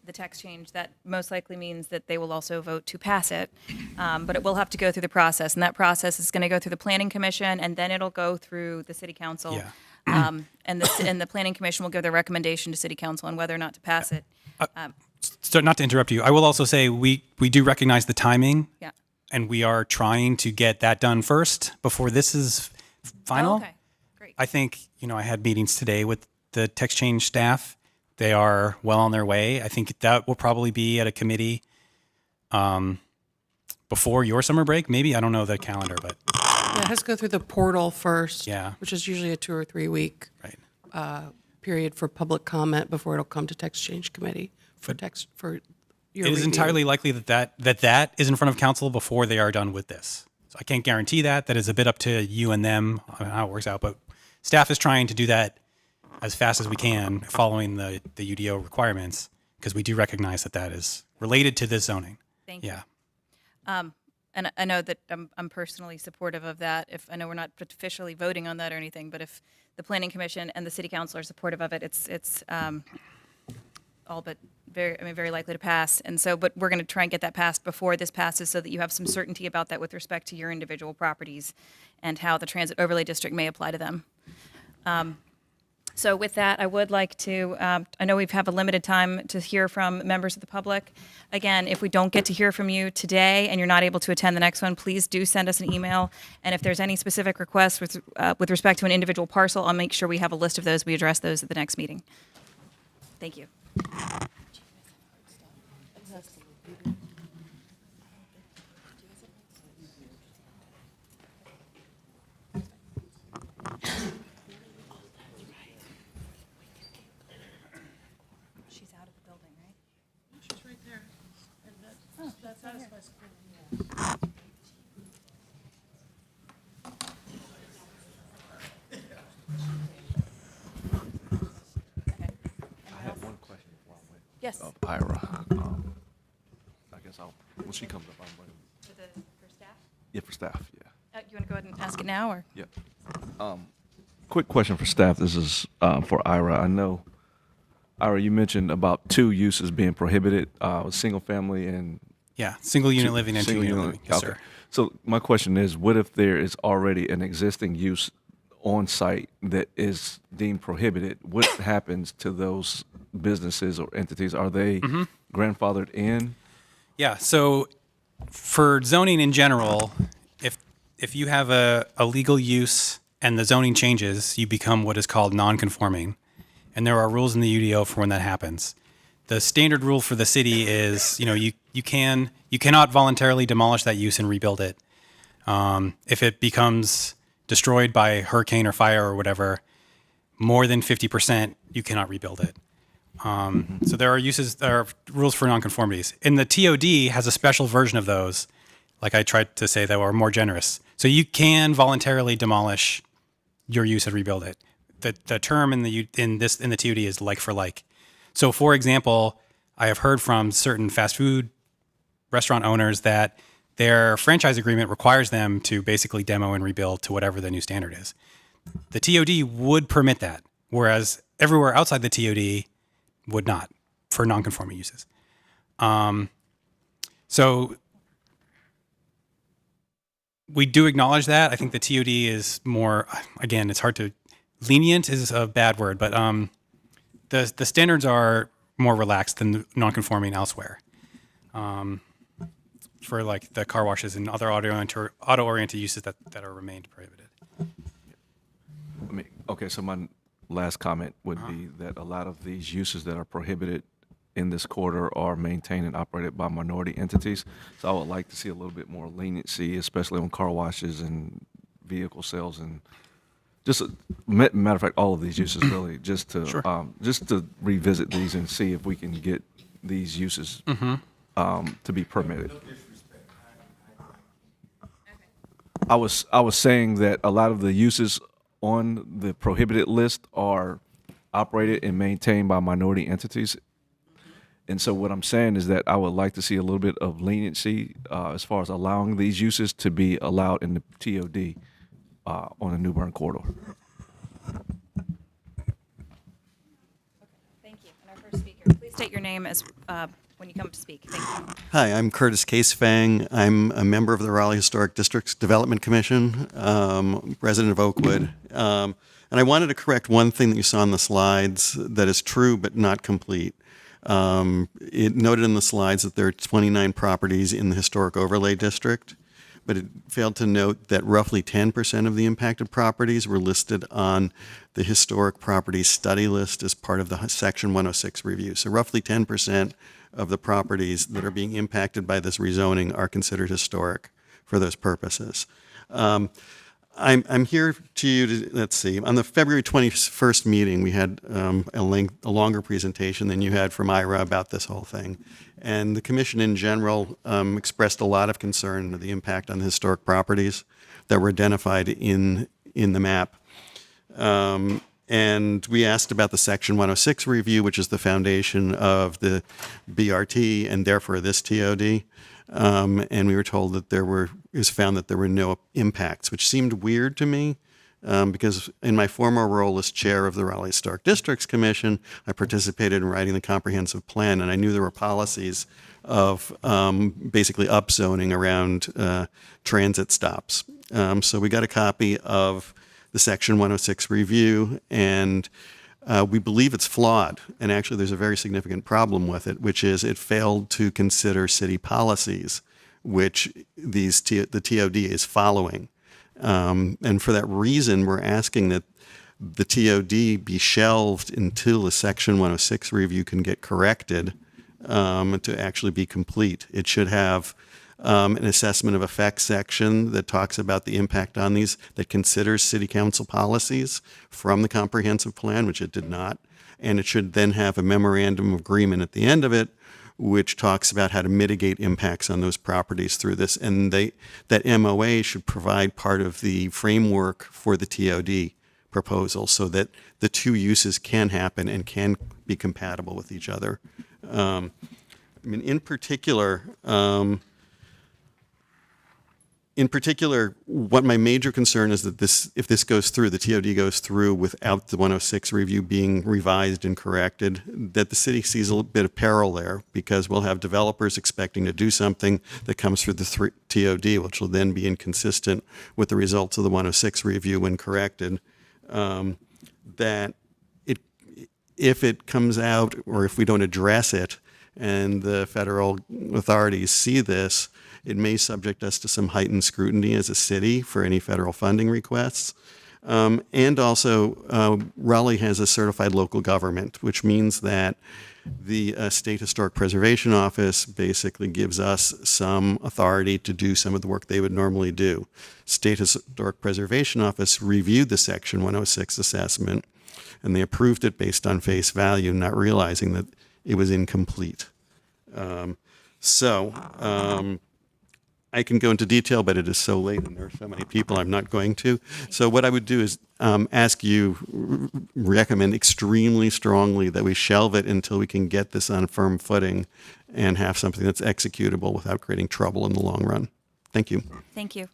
the text change, that most likely means that they will also vote to pass it. But it will have to go through the process, and that process is going to go through the Planning Commission, and then it'll go through the City Council. Yeah. And the Planning Commission will give their recommendation to City Council on whether or not to pass it. So not to interrupt you, I will also say we do recognize the timing. Yeah. And we are trying to get that done first before this is final. Oh, okay, great. I think, I had meetings today with the text change staff. They are well on their way. I think that will probably be at a committee before your summer break. Maybe, I don't know the calendar, but. Yeah, it has to go through the portal first. Yeah. Which is usually a 2 or 3 week period for public comment before it'll come to text change committee for your It is review. entirely likely that is in front of council before they are done with this. So I can't guarantee that. That is a bit up to you and them on how it works out. But staff is trying to do that as fast as we can, following the UDO requirements, because we do recognize that is related to this zoning. Thank you. Yeah. and I know that I'm personally supportive of that. If I know we're not officially voting on that or anything, but if the Planning Commission and the City Council are supportive of it, it's all but very likely to pass. And so, but we're going to try and get that passed before this passes so that you have some certainty about that with respect to your individual properties and how the transit overlay district may apply to them. So with that, I would like to, I know we have a limited time to hear from members of the public. Again, if we don't get to hear from you today and you're not able to attend the next one, please do send us an email. And if there's any specific requests with respect to an individual parcel, I'll make sure we have a list of those. We address those at the next meeting. Thank you. She's out of the building, right? She's right there. That satisfies. Yes. Of Ira. I guess when she comes up, I'm ready. For staff? Yeah, for staff, yeah. You want to go ahead and ask it now, or? Yep. Quick question for staff. This is for Ira. I know, Ira, you mentioned about 2 uses being prohibited, single family and... Yeah, single unit living and 2 unit living. Yes, okay. sir. So my question is, what if there is already an existing use on site that is deemed prohibited? What happens to those businesses or entities? Are they grandfathered in? Yeah, so for zoning in general, if you have a legal use and the zoning changes, you become what is called non-conforming. And there are rules in the UDO for when that happens. The standard rule for the city is, you cannot voluntarily demolish that use and rebuild it. If it becomes destroyed by hurricane or fire or whatever, more than 50%, you cannot rebuild it. So there are rules for nonconformities. And the TOD has a special version of those, like I tried to say, that were more generous. So you can voluntarily demolish your use and rebuild it. The term in the TOD is like for like. So for example, I have heard from certain fast food restaurant owners that their franchise agreement requires them to basically demo and rebuild to whatever the new standard is. The TOD would permit that, whereas everywhere outside the TOD would not for non-conforming uses. So we do acknowledge that. I think the TOD is more, again, it's hard to, lenient is a bad word, but the standards are more relaxed than non-conforming elsewhere. For like the car washes and other auto-oriented uses that are remained prohibited. Okay, so my last comment would be that a lot of these uses that are prohibited in this quarter are maintained and operated by minority entities. So I would like to see a little bit more leniency, especially on car washes and vehicle sales, and just matter of fact, all of these uses really, just to revisit these and see if we can get these uses to be permitted. I was saying that a lot of the uses on the prohibited list are operated and maintained by minority entities. And so what I'm saying is that I would like to see a little bit of leniency as far as allowing these uses to be allowed in the TOD on the New Bern corridor. Thank you. And our first speaker, please state your name as when you come to speak. Thank you. Hi, I'm Curtis Casefang. I'm a member of the Raleigh Historic District's Development Commission, resident of Oakwood. And I wanted to correct one thing that you saw on the slides that is true but not complete. It noted in the slides that there are 29 properties in the Historic Overlay District, but it failed to note that roughly 10% of the impacted properties were listed on the Historic Properties Study List as part of the Section 106 review. So roughly 10% of the properties that are being impacted by this rezoning are considered historic for those purposes. I'm here to you to, let's see, on the February 21st meeting, we had a longer presentation than you had from Ira about this whole thing. And the commission in general expressed a lot of concern of the impact on the historic properties that were identified in the map. And we asked about the Section 106 review, which is the foundation of the BRT and therefore this TOD. And we were told that it was found that there were no impacts, which seemed weird to me. Because in my former role as chair of the Raleigh Historic Districts Commission, I participated in writing the comprehensive plan, and I knew there were policies of basically upzoning around transit stops. So we got a copy of the Section 106 review, and we believe it's flawed. And actually, there's a very significant problem with it, which is it failed to consider city policies, which the TOD is following. And for that reason, we're asking that the TOD be shelved until the Section 106 review can get corrected to actually be complete. It should have an assessment of effects section that talks about the impact on these, that considers city council policies from the comprehensive plan, which it did not. And it should then have a memorandum of agreement at the end of it, which talks about how to mitigate impacts on those properties through this. And that MOA should provide part of the framework for the TOD proposal so that the two uses can happen and can be compatible with each other. I mean, in particular, what my major concern is that if this goes through, the TOD goes through without the 106 review being revised and corrected, that the city sees a little bit of peril there, because we'll have developers expecting to do something that comes through the TOD, which will then be inconsistent with the results of the 106 review when corrected. That if it comes out, or if we don't address it, and the federal authorities see this, it may subject us to some heightened scrutiny as a city for any federal funding requests. And also, Raleigh has a certified local government, which means that the State Historic Preservation Office basically gives us some authority to do some of the work they would normally do. State Historic Preservation Office reviewed the Section 106 assessment, and they approved it based on face value, not realizing that it was incomplete. I can go into detail, but it is so late and there are so many people, I'm not going to. So what I would do is recommend extremely strongly that we shelve it until we can get this on firm footing and have something that's executable without creating trouble in the long run. Thank you. Thank you.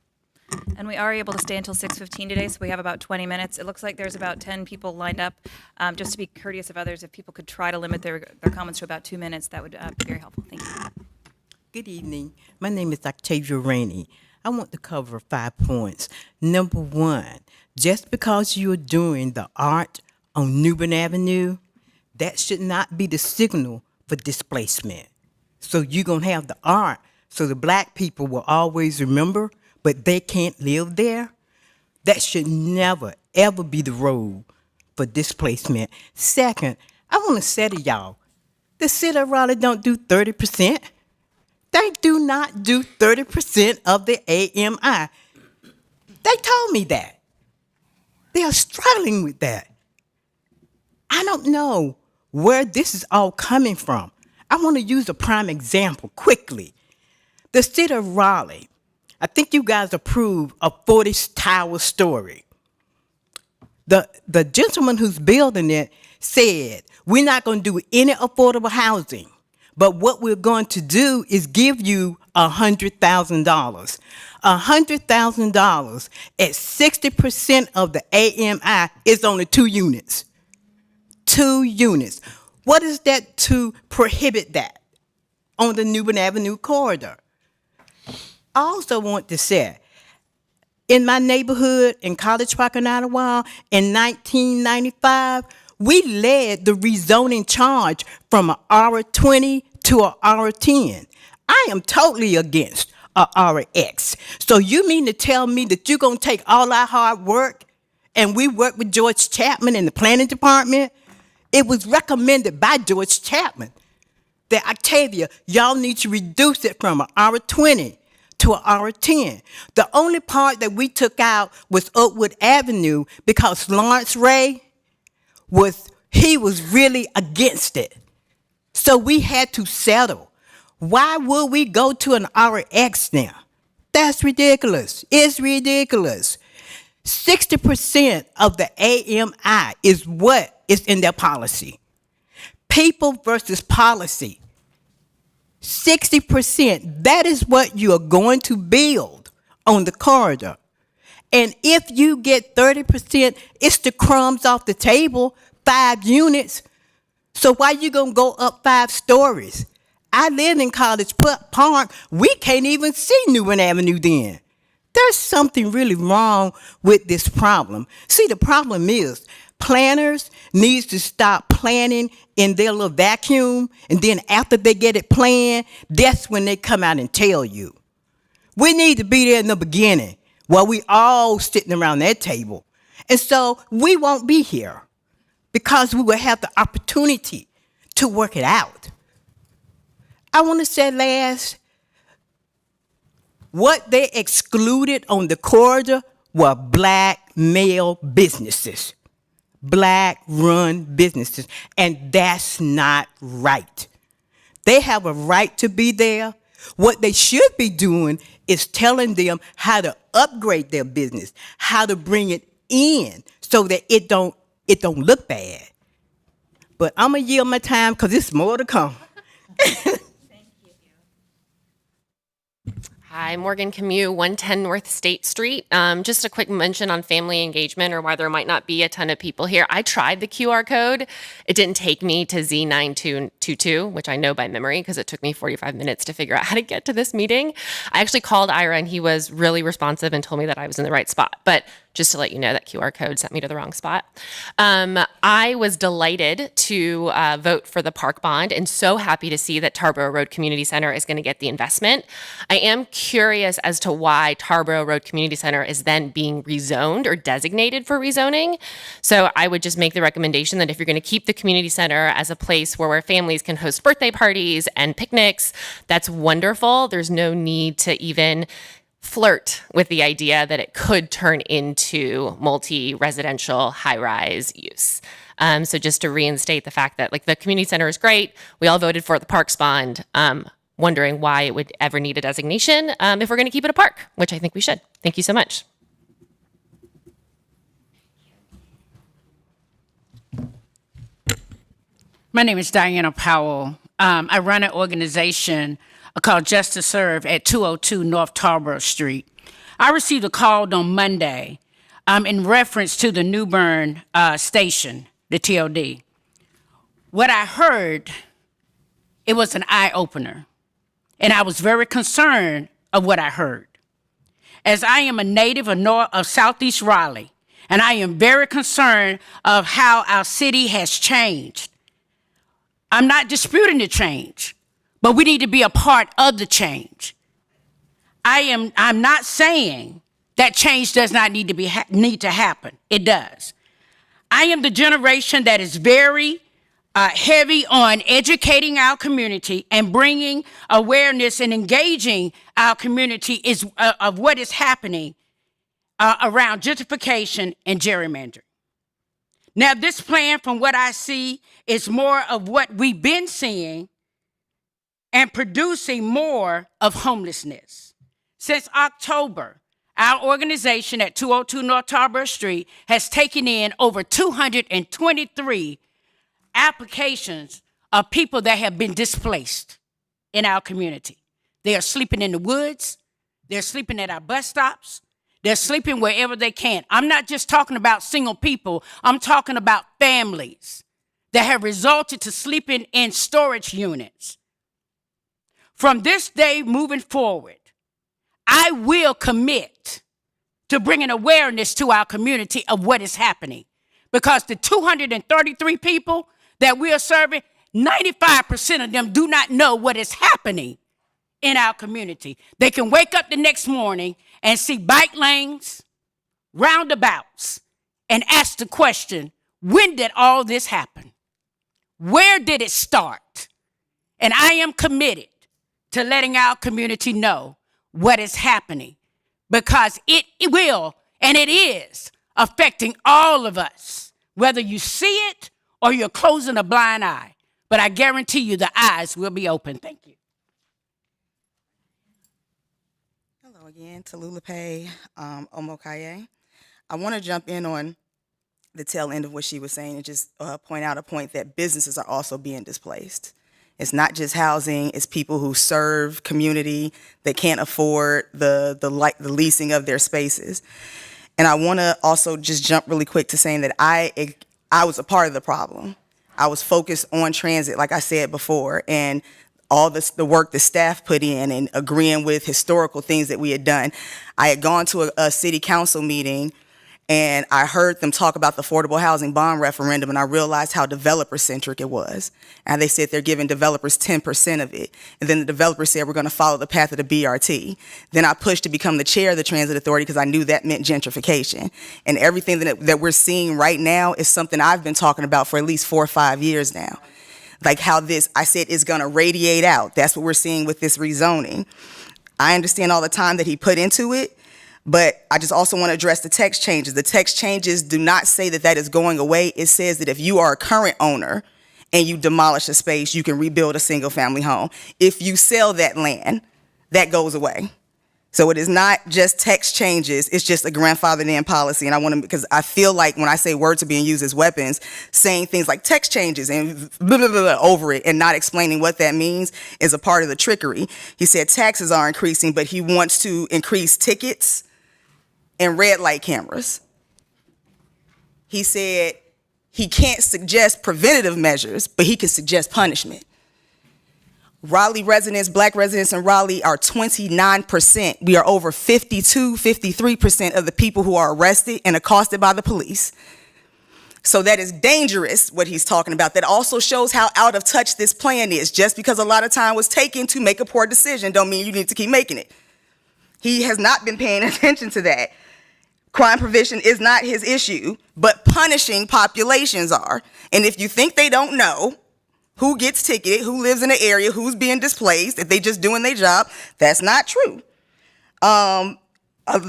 And we are able to stay until 6:15 today, so we have about 20 minutes. It looks like there's about 10 people lined up. Just to be courteous of others, if people could try to limit their comments to about 2 minutes, that would be very helpful. Thank you. Good evening. My name is Octavia Rainey. I want to cover 5 points. Number 1, just because you're doing the art on Newbern Avenue, that should not be the signal for displacement. So you're going to have the art so the black people will always remember, but they can't live there. That should never, ever be the road for displacement. Second, I want to say to y'all, the city of Raleigh don't do 30%. They do not do 30% of the AMI. They told me that. They are struggling with that. I don't know where this is all coming from. I want to use a prime example quickly. The city of Raleigh, I think you guys approved a 40-tower story. The gentleman who's building it said, we're not going to do any affordable housing. But what we're going to do is give you $100,000. $100,000 at 60% of the AMI is only 2 units. 2 units. What is that to prohibit that on the Newbern Avenue corridor? I also want to say, in my neighborhood in College Park and Idlewild in 1995, we led the rezoning charge from an R20 to an R10. I am totally against a RX. So you mean to tell me that you're going to take all our hard work and we work with George Chapman in the planning department? It was recommended by George Chapman that, Octavia, y'all need to reduce it from an R20 to an R10. The only part that we took out was Oakwood Avenue because Lawrence Ray was really against it. So we had to settle. Why would we go to an RX now? That's ridiculous. It's ridiculous. 60% of the AMI is what is in their policy. People versus policy. 60%. That is what you are going to build on the corridor. And if you get 30%, it's the crumbs off the table, 5 units. So why you gonna go up 5 stories? I live in College Park. We can't even see Newbern Avenue then. There's something really wrong with this problem. See, the problem is planners needs to stop planning in their little vacuum, and then after they get it planned, that's when they come out and tell you. We need to be there in the beginning while we all sitting around that table. And so we won't be here because we will have the opportunity to work it out. I want to say last, what they excluded on the corridor were black male businesses, black-run businesses, and that's not right. They have a right to be there. What they should be doing is telling them how to upgrade their business, how to bring it in so that it don't look bad. But I'm gonna yield my time because there's more to come. Hi, Morgan Camus, 110 North State Street. Just a quick mention on family engagement or why there might not be a ton of people here. I tried the QR code. It didn't take me to Z9222, which I know by memory because it took me 45 minutes to figure out how to get to this meeting. I actually called Ira and he was really responsive and told me that I was in the right spot. But just to let you know, that QR code sent me to the wrong spot. I was delighted to vote for the park bond and so happy to see that Tarboro Road Community Center is going to get the investment. I am curious as to why Tarboro Road Community Center is then being rezoned or designated for rezoning. So I would just make the recommendation that if you're going to keep the community center as a place where families can host birthday parties and picnics, that's wonderful. There's no need to even flirt with the idea that it could turn into multi-residential high-rise use. So just to reinstate the fact that the community center is great. We all voted for the parks bond. Wondering why it would ever need a designation if we're going to keep it a park, which I think we should. Thank you so much. My name is Diana Powell. I run an organization called Just to Serve at 202 North Tarboro Street. I received a call on Monday in reference to the New Bern station, the TOD. What I heard, it was an eye-opener, and I was very concerned of what I heard. As I am a native of Southeast Raleigh, and I am very concerned of how our city has changed. I'm not disputing the change, but we need to be a part of the change. I'm not saying that change does not need to happen. It does. I am the generation that is very heavy on educating our community and bringing awareness and engaging our community of what is happening around gentrification and gerrymandering. Now, this plan, from what I see, is more of what we've been seeing and producing more of homelessness. Since October, our organization at 202 North Tarboro Street has taken in over 223 applications of people that have been displaced in our community. They are sleeping in the woods. They're sleeping at our bus stops. They're sleeping wherever they can. I'm not just talking about single people. I'm talking about families that have resulted to sleeping in storage units. From this day moving forward, I will commit to bringing awareness to our community of what is happening. Because the 233 people that we are serving, 95% of them do not know what is happening in our community. They can wake up the next morning and see bike lanes, roundabouts, and ask the question, when did all this happen? Where did it start? And I am committed to letting our community know what is happening, because it will, and it is, affecting all of us, whether you see it or you're closing a blind eye. But I guarantee you the eyes will be open. Thank you. Hello again, Tallulah Pay, Omokaye. I want to jump in on the tail end of what she was saying and just point out a point that businesses are also being displaced. It's not just housing, it's people who serve community that can't afford the leasing of their spaces. And I want to also just jump really quick to saying that I was a part of the problem. I was focused on transit, like I said before, and all the work the staff put in and agreeing with historical things that we had done. I had gone to a city council meeting and I heard them talk about the affordable housing bond referendum, and I realized how developer-centric it was. And they said they're giving developers 10% of it. And then the developer said, we're going to follow the path of the BRT. Then I pushed to become the chair of the Transit Authority because I knew that meant gentrification. And everything that we're seeing right now is something I've been talking about for at least 4 or 5 years now. Like how this, I said, is going to radiate out. That's what we're seeing with this rezoning. I understand all the time that he put into it, but I just also want to address the text changes. The text changes do not say that that is going away. It says that if you are a current owner and you demolish a space, you can rebuild a single family home. If you sell that land, that goes away. So it is not just text changes, it's just a grandfathered in policy. And I want to, because I feel like when I say words are being used as weapons, saying things like text changes and blah, blah, blah, blah over it and not explaining what that means is a part of the trickery. He said taxes are increasing, but he wants to increase tickets and red light cameras. He said he can't suggest preventative measures, but he can suggest punishment. Raleigh residents, black residents in Raleigh are 29%. We are over 52, 53% of the people who are arrested and accosted by the police. So that is dangerous, what he's talking about. That also shows how out of touch this plan is. Just because a lot of time was taken to make a poor decision don't mean you need to keep making it. He has not been paying attention to that. Crime prevention is not his issue, but punishing populations are. And if you think they don't know who gets ticketed, who lives in the area, who's being displaced, if they just doing their job, that's not true. The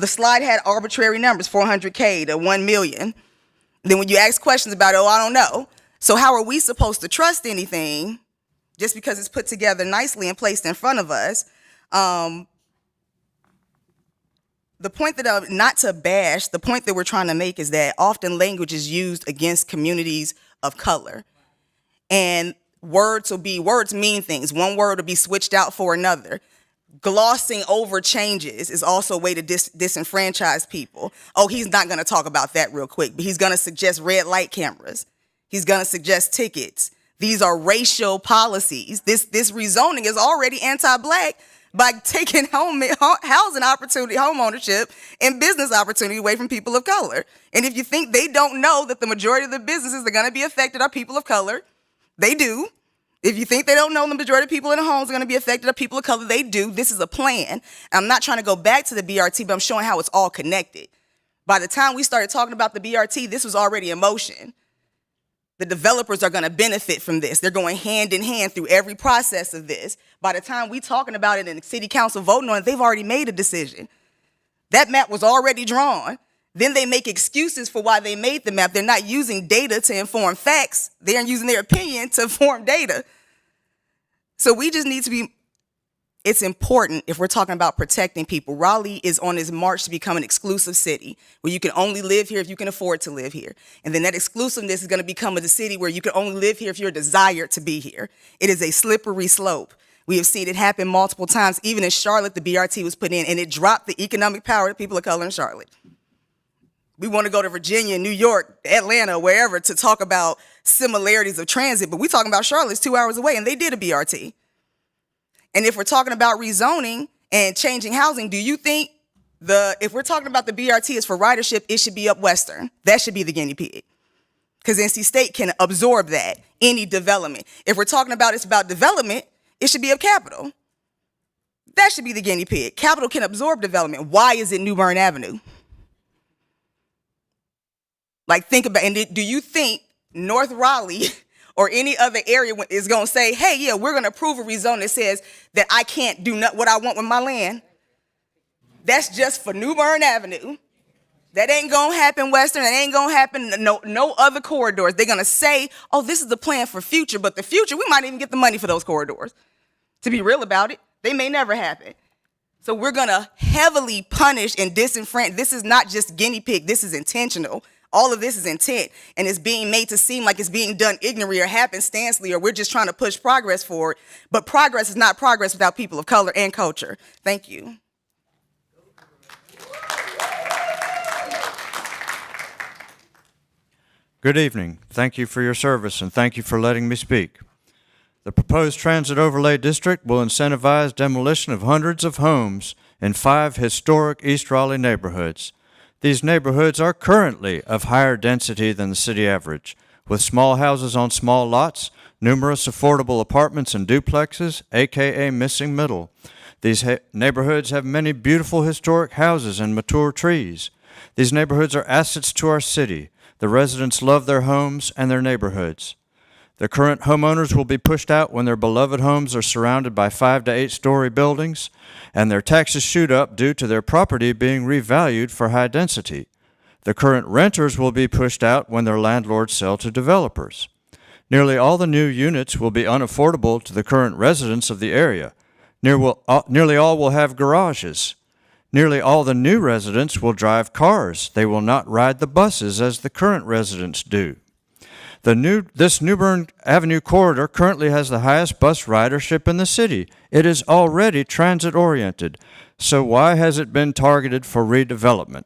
slide had arbitrary numbers, 400K to 1 million. Then when you ask questions about it, oh, I don't know. So how are we supposed to trust anything just because it's put together nicely and placed in front of us? The point that, not to bash, the point that we're trying to make is that often language is used against communities of color. And words mean things. One word will be switched out for another. Glossing over changes is also a way to disenfranchise people. Oh, he's not going to talk about that real quick, but he's going to suggest red light cameras. He's going to suggest tickets. These are racial policies. This rezoning is already anti-black by taking housing opportunity, home ownership, and business opportunity away from people of color. And if you think they don't know that the majority of the businesses that are going to be affected are people of color, they do. If you think they don't know the majority of people in the homes are going to be affected are people of color, they do. This is a plan. I'm not trying to go back to the BRT, but I'm showing how it's all connected. By the time we started talking about the BRT, this was already in motion. The developers are going to benefit from this. They're going hand in hand through every process of this. By the time we talking about it and the city council voting on it, they've already made a decision. That map was already drawn. Then they make excuses for why they made the map. They're not using data to inform facts. They're using their opinion to inform data. So we just need to be, it's important if we're talking about protecting people. Raleigh is on its march to become an exclusive city where you can only live here if you can afford to live here. And then that exclusiveness is going to become a city where you can only live here if you're desired to be here. It is a slippery slope. We have seen it happen multiple times. Even in Charlotte, the BRT was put in and it dropped the economic power of people of color in Charlotte. We want to go to Virginia, New York, Atlanta, wherever to talk about similarities of transit, but we're talking about Charlotte's 2 hours away and they did a BRT. And if we're talking about rezoning and changing housing, do you think if we're talking about the BRT is for ridership, it should be up Western? That should be the guinea pig. Because NC State can absorb that, any development. If we're talking about it's about development, it should be up Capitol. That should be the guinea pig. Capitol can absorb development. Why is it New Bern Avenue? Like, think about, and do you think North Raleigh or any other area is going to say, hey, yeah, we're going to approve a rezone that says that I can't do what I want with my land? That's just for New Bern Avenue. That ain't going to happen Western. That ain't going to happen no other corridors. They're going to say, oh, this is the plan for future, but the future, we might even get the money for those corridors. To be real about it, they may never happen. So we're going to heavily punish and disenfranchise. This is not just guinea pig. This is intentional All of this is intent, and it's being made to seem like it's being done ignorantly or happenstancely, or we're just trying to push progress forward. But progress is not progress without people of color and culture. Thank you. Good evening. Thank you for your service, and thank you for letting me speak. The proposed transit overlay district will incentivize demolition of hundreds of homes in 5 historic East Raleigh neighborhoods. These neighborhoods are currently of higher density than the city average, with small houses on small lots, numerous affordable apartments and duplexes, aka missing middle. These neighborhoods have many beautiful historic houses and mature trees. These neighborhoods are assets to our city. The residents love their homes and their neighborhoods. The current homeowners will be pushed out when their beloved homes are surrounded by 5 to 8 story buildings, and their taxes shoot up due to their property being revalued for high density. The current renters will be pushed out when their landlords sell to developers. Nearly all the new units will be unaffordable to the current residents of the area. Nearly all will have garages. Nearly all the new residents will drive cars. They will not ride the buses as the current residents do. This New Bern Avenue corridor currently has the highest bus ridership in the city. It is already transit-oriented. So why has it been targeted for redevelopment?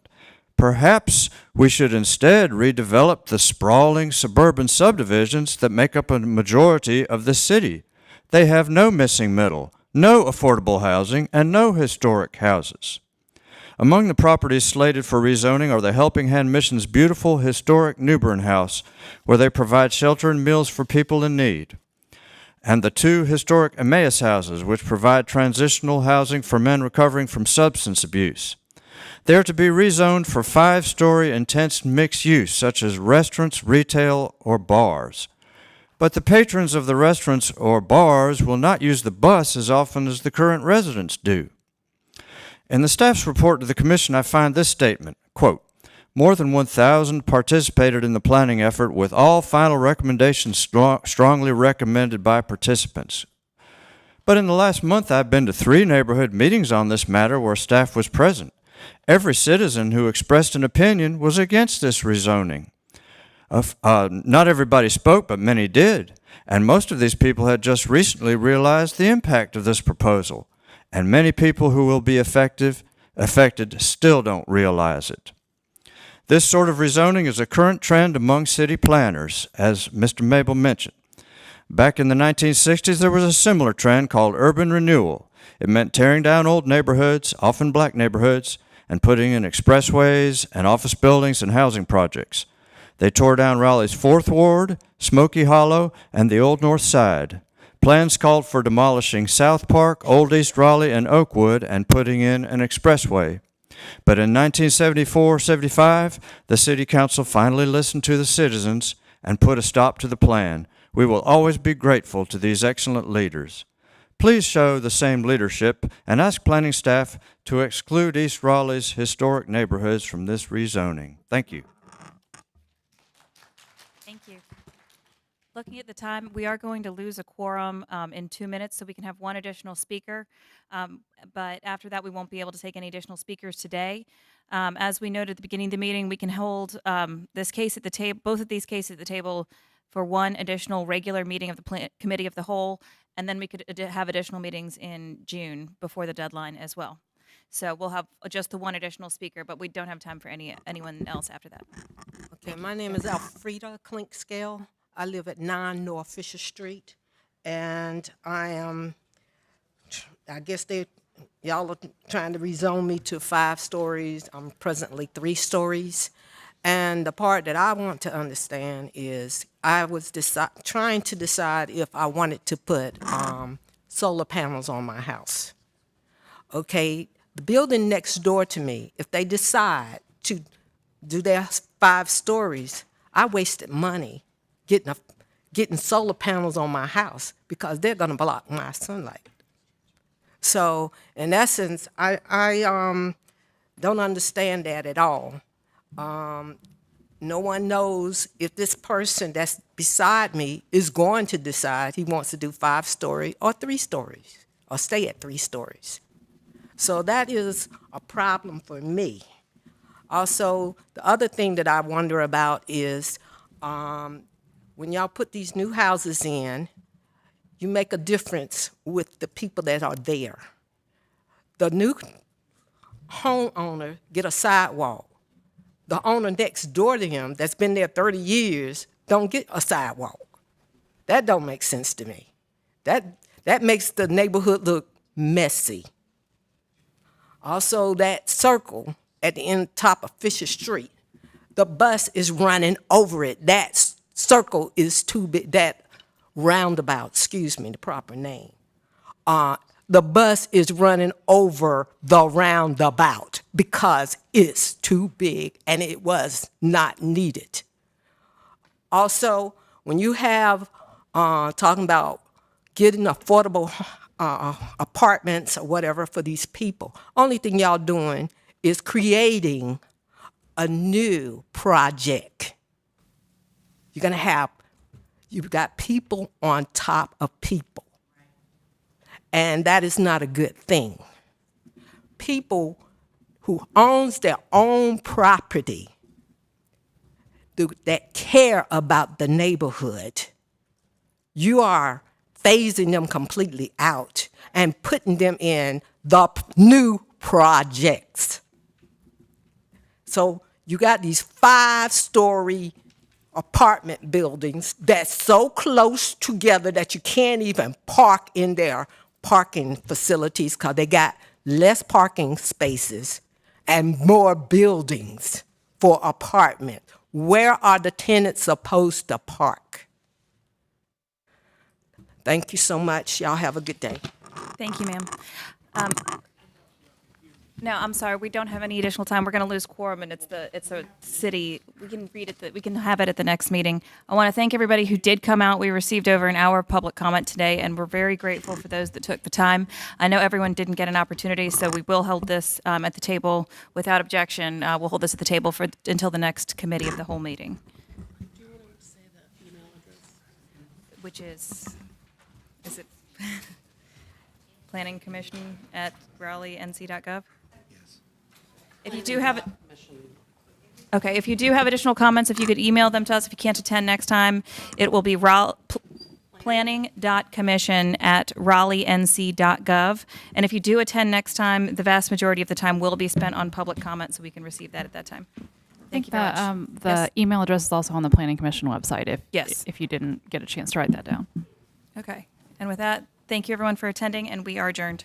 Perhaps we should instead redevelop the sprawling suburban subdivisions that make up a majority of the city. They have no missing middle, no affordable housing, and no historic houses. Among the properties slated for rezoning are the Helping Hand Mission's beautiful historic New Bern house, where they provide shelter and meals for people in need, and the 2 historic Emmaus houses, which provide transitional housing for men recovering from substance abuse. They are to be rezoned for 5-story intense mixed use, such as restaurants, retail, or bars. But the patrons of the restaurants or bars will not use the bus as often as the current residents do. In the staff's report to the commission, I find this statement, quote, "More than 1,000 participated in the planning effort with all final recommendations strongly recommended by participants." But in the last month, I've been to 3 neighborhood meetings on this matter where staff was present. Every citizen who expressed an opinion was against this rezoning. Not everybody spoke, but many did. And most of these people had just recently realized the impact of this proposal. And many people who will be affected still don't realize it. This sort of rezoning is a current trend among city planners, as Mr. Mabel mentioned. Back in the 1960s, there was a similar trend called urban renewal. It meant tearing down old neighborhoods, often black neighborhoods, and putting in expressways and office buildings and housing projects. They tore down Raleigh's 4th Ward, Smoky Hollow, and the Old North Side. Plans called for demolishing South Park, Old East Raleigh, and Oakwood and putting in an expressway. But in 1974-75, the City Council finally listened to the citizens and put a stop to the plan. We will always be grateful to these excellent leaders. Please show the same leadership and ask planning staff to exclude East Raleigh's historic neighborhoods from this rezoning. Thank you. Thank you. Looking at the time, we are going to lose a quorum in 2 minutes, so we can have one additional speaker. But after that, we won't be able to take any additional speakers today. As we noted at the beginning of the meeting, we can hold this case at the table, both of these cases at the table, for one additional regular meeting of the Committee of the Whole, and then we could have additional meetings in June before the deadline as well. So we'll have just the one additional speaker, but we don't have time for anyone else after that. Okay, my name is Alfreda Clinkscale. I live at 9 North Fisher Street, and I guess y'all are trying to rezone me to 5 stories. I'm presently 3 stories. And the part that I want to understand is I was trying to decide if I wanted to put solar panels on my house. Okay, the building next door to me, if they decide to do their 5 stories, I wasted money getting solar panels on my house because they're going to block my sunlight. So in essence, I don't understand that at all. No one knows if this person that's beside me is going to decide he wants to do 5-story or 3 stories or stay at 3 stories. So that is a problem for me. Also, the other thing that I wonder about is when y'all put these new houses in, you make a difference with the people that are there. The new homeowner get a sidewalk. The owner next door to him that's been there 30 years don't get a sidewalk. That don't make sense to me. That makes the neighborhood look messy. Also, that circle at the end top of Fisher Street, the bus is running over it. That circle is too big, that roundabout, excuse me, the proper name. The bus is running over the roundabout because it's too big and it was not needed. Also, when you have talking about getting affordable apartments or whatever for these people, only thing y'all doing is creating a new project. You've got people on top of people. And that is not a good thing. People who owns their own property that care about the neighborhood, you are phasing them completely out and putting them in the new projects. So you got these 5-story apartment buildings that's so close together that you can't even park in their parking facilities because they got less parking spaces and more buildings for apartment. Where are the tenants supposed to park? Thank you so much. Y'all have a good day. Thank you, ma'am. No, I'm sorry, we don't have any additional time. We're going to lose quorum, and it's a city. We can read it. We can have it at the next meeting. I want to thank everybody who did come out. We received over an hour of public comment today, and we're very grateful for those that took the time. I know everyone didn't get an opportunity, so we will hold this at the table without objection. We'll hold this at the table until the next committee of the whole meeting. Do you want to say the email address? Which is it Planning Commission at RaleighNC.gov? If you do have, okay, if you do have additional comments, if you could email them to us. If you can't attend next time, it will be planning.commission@RaleighNC.gov. And if you do attend next time, the vast majority of the time will be spent on public comment, so we can receive that at that time. Thank you very much. The Yes. email address is also on the Planning Commission website Yes. if you didn't get a chance to write that down. Okay. And with that, thank you everyone for attending, and we are adjourned.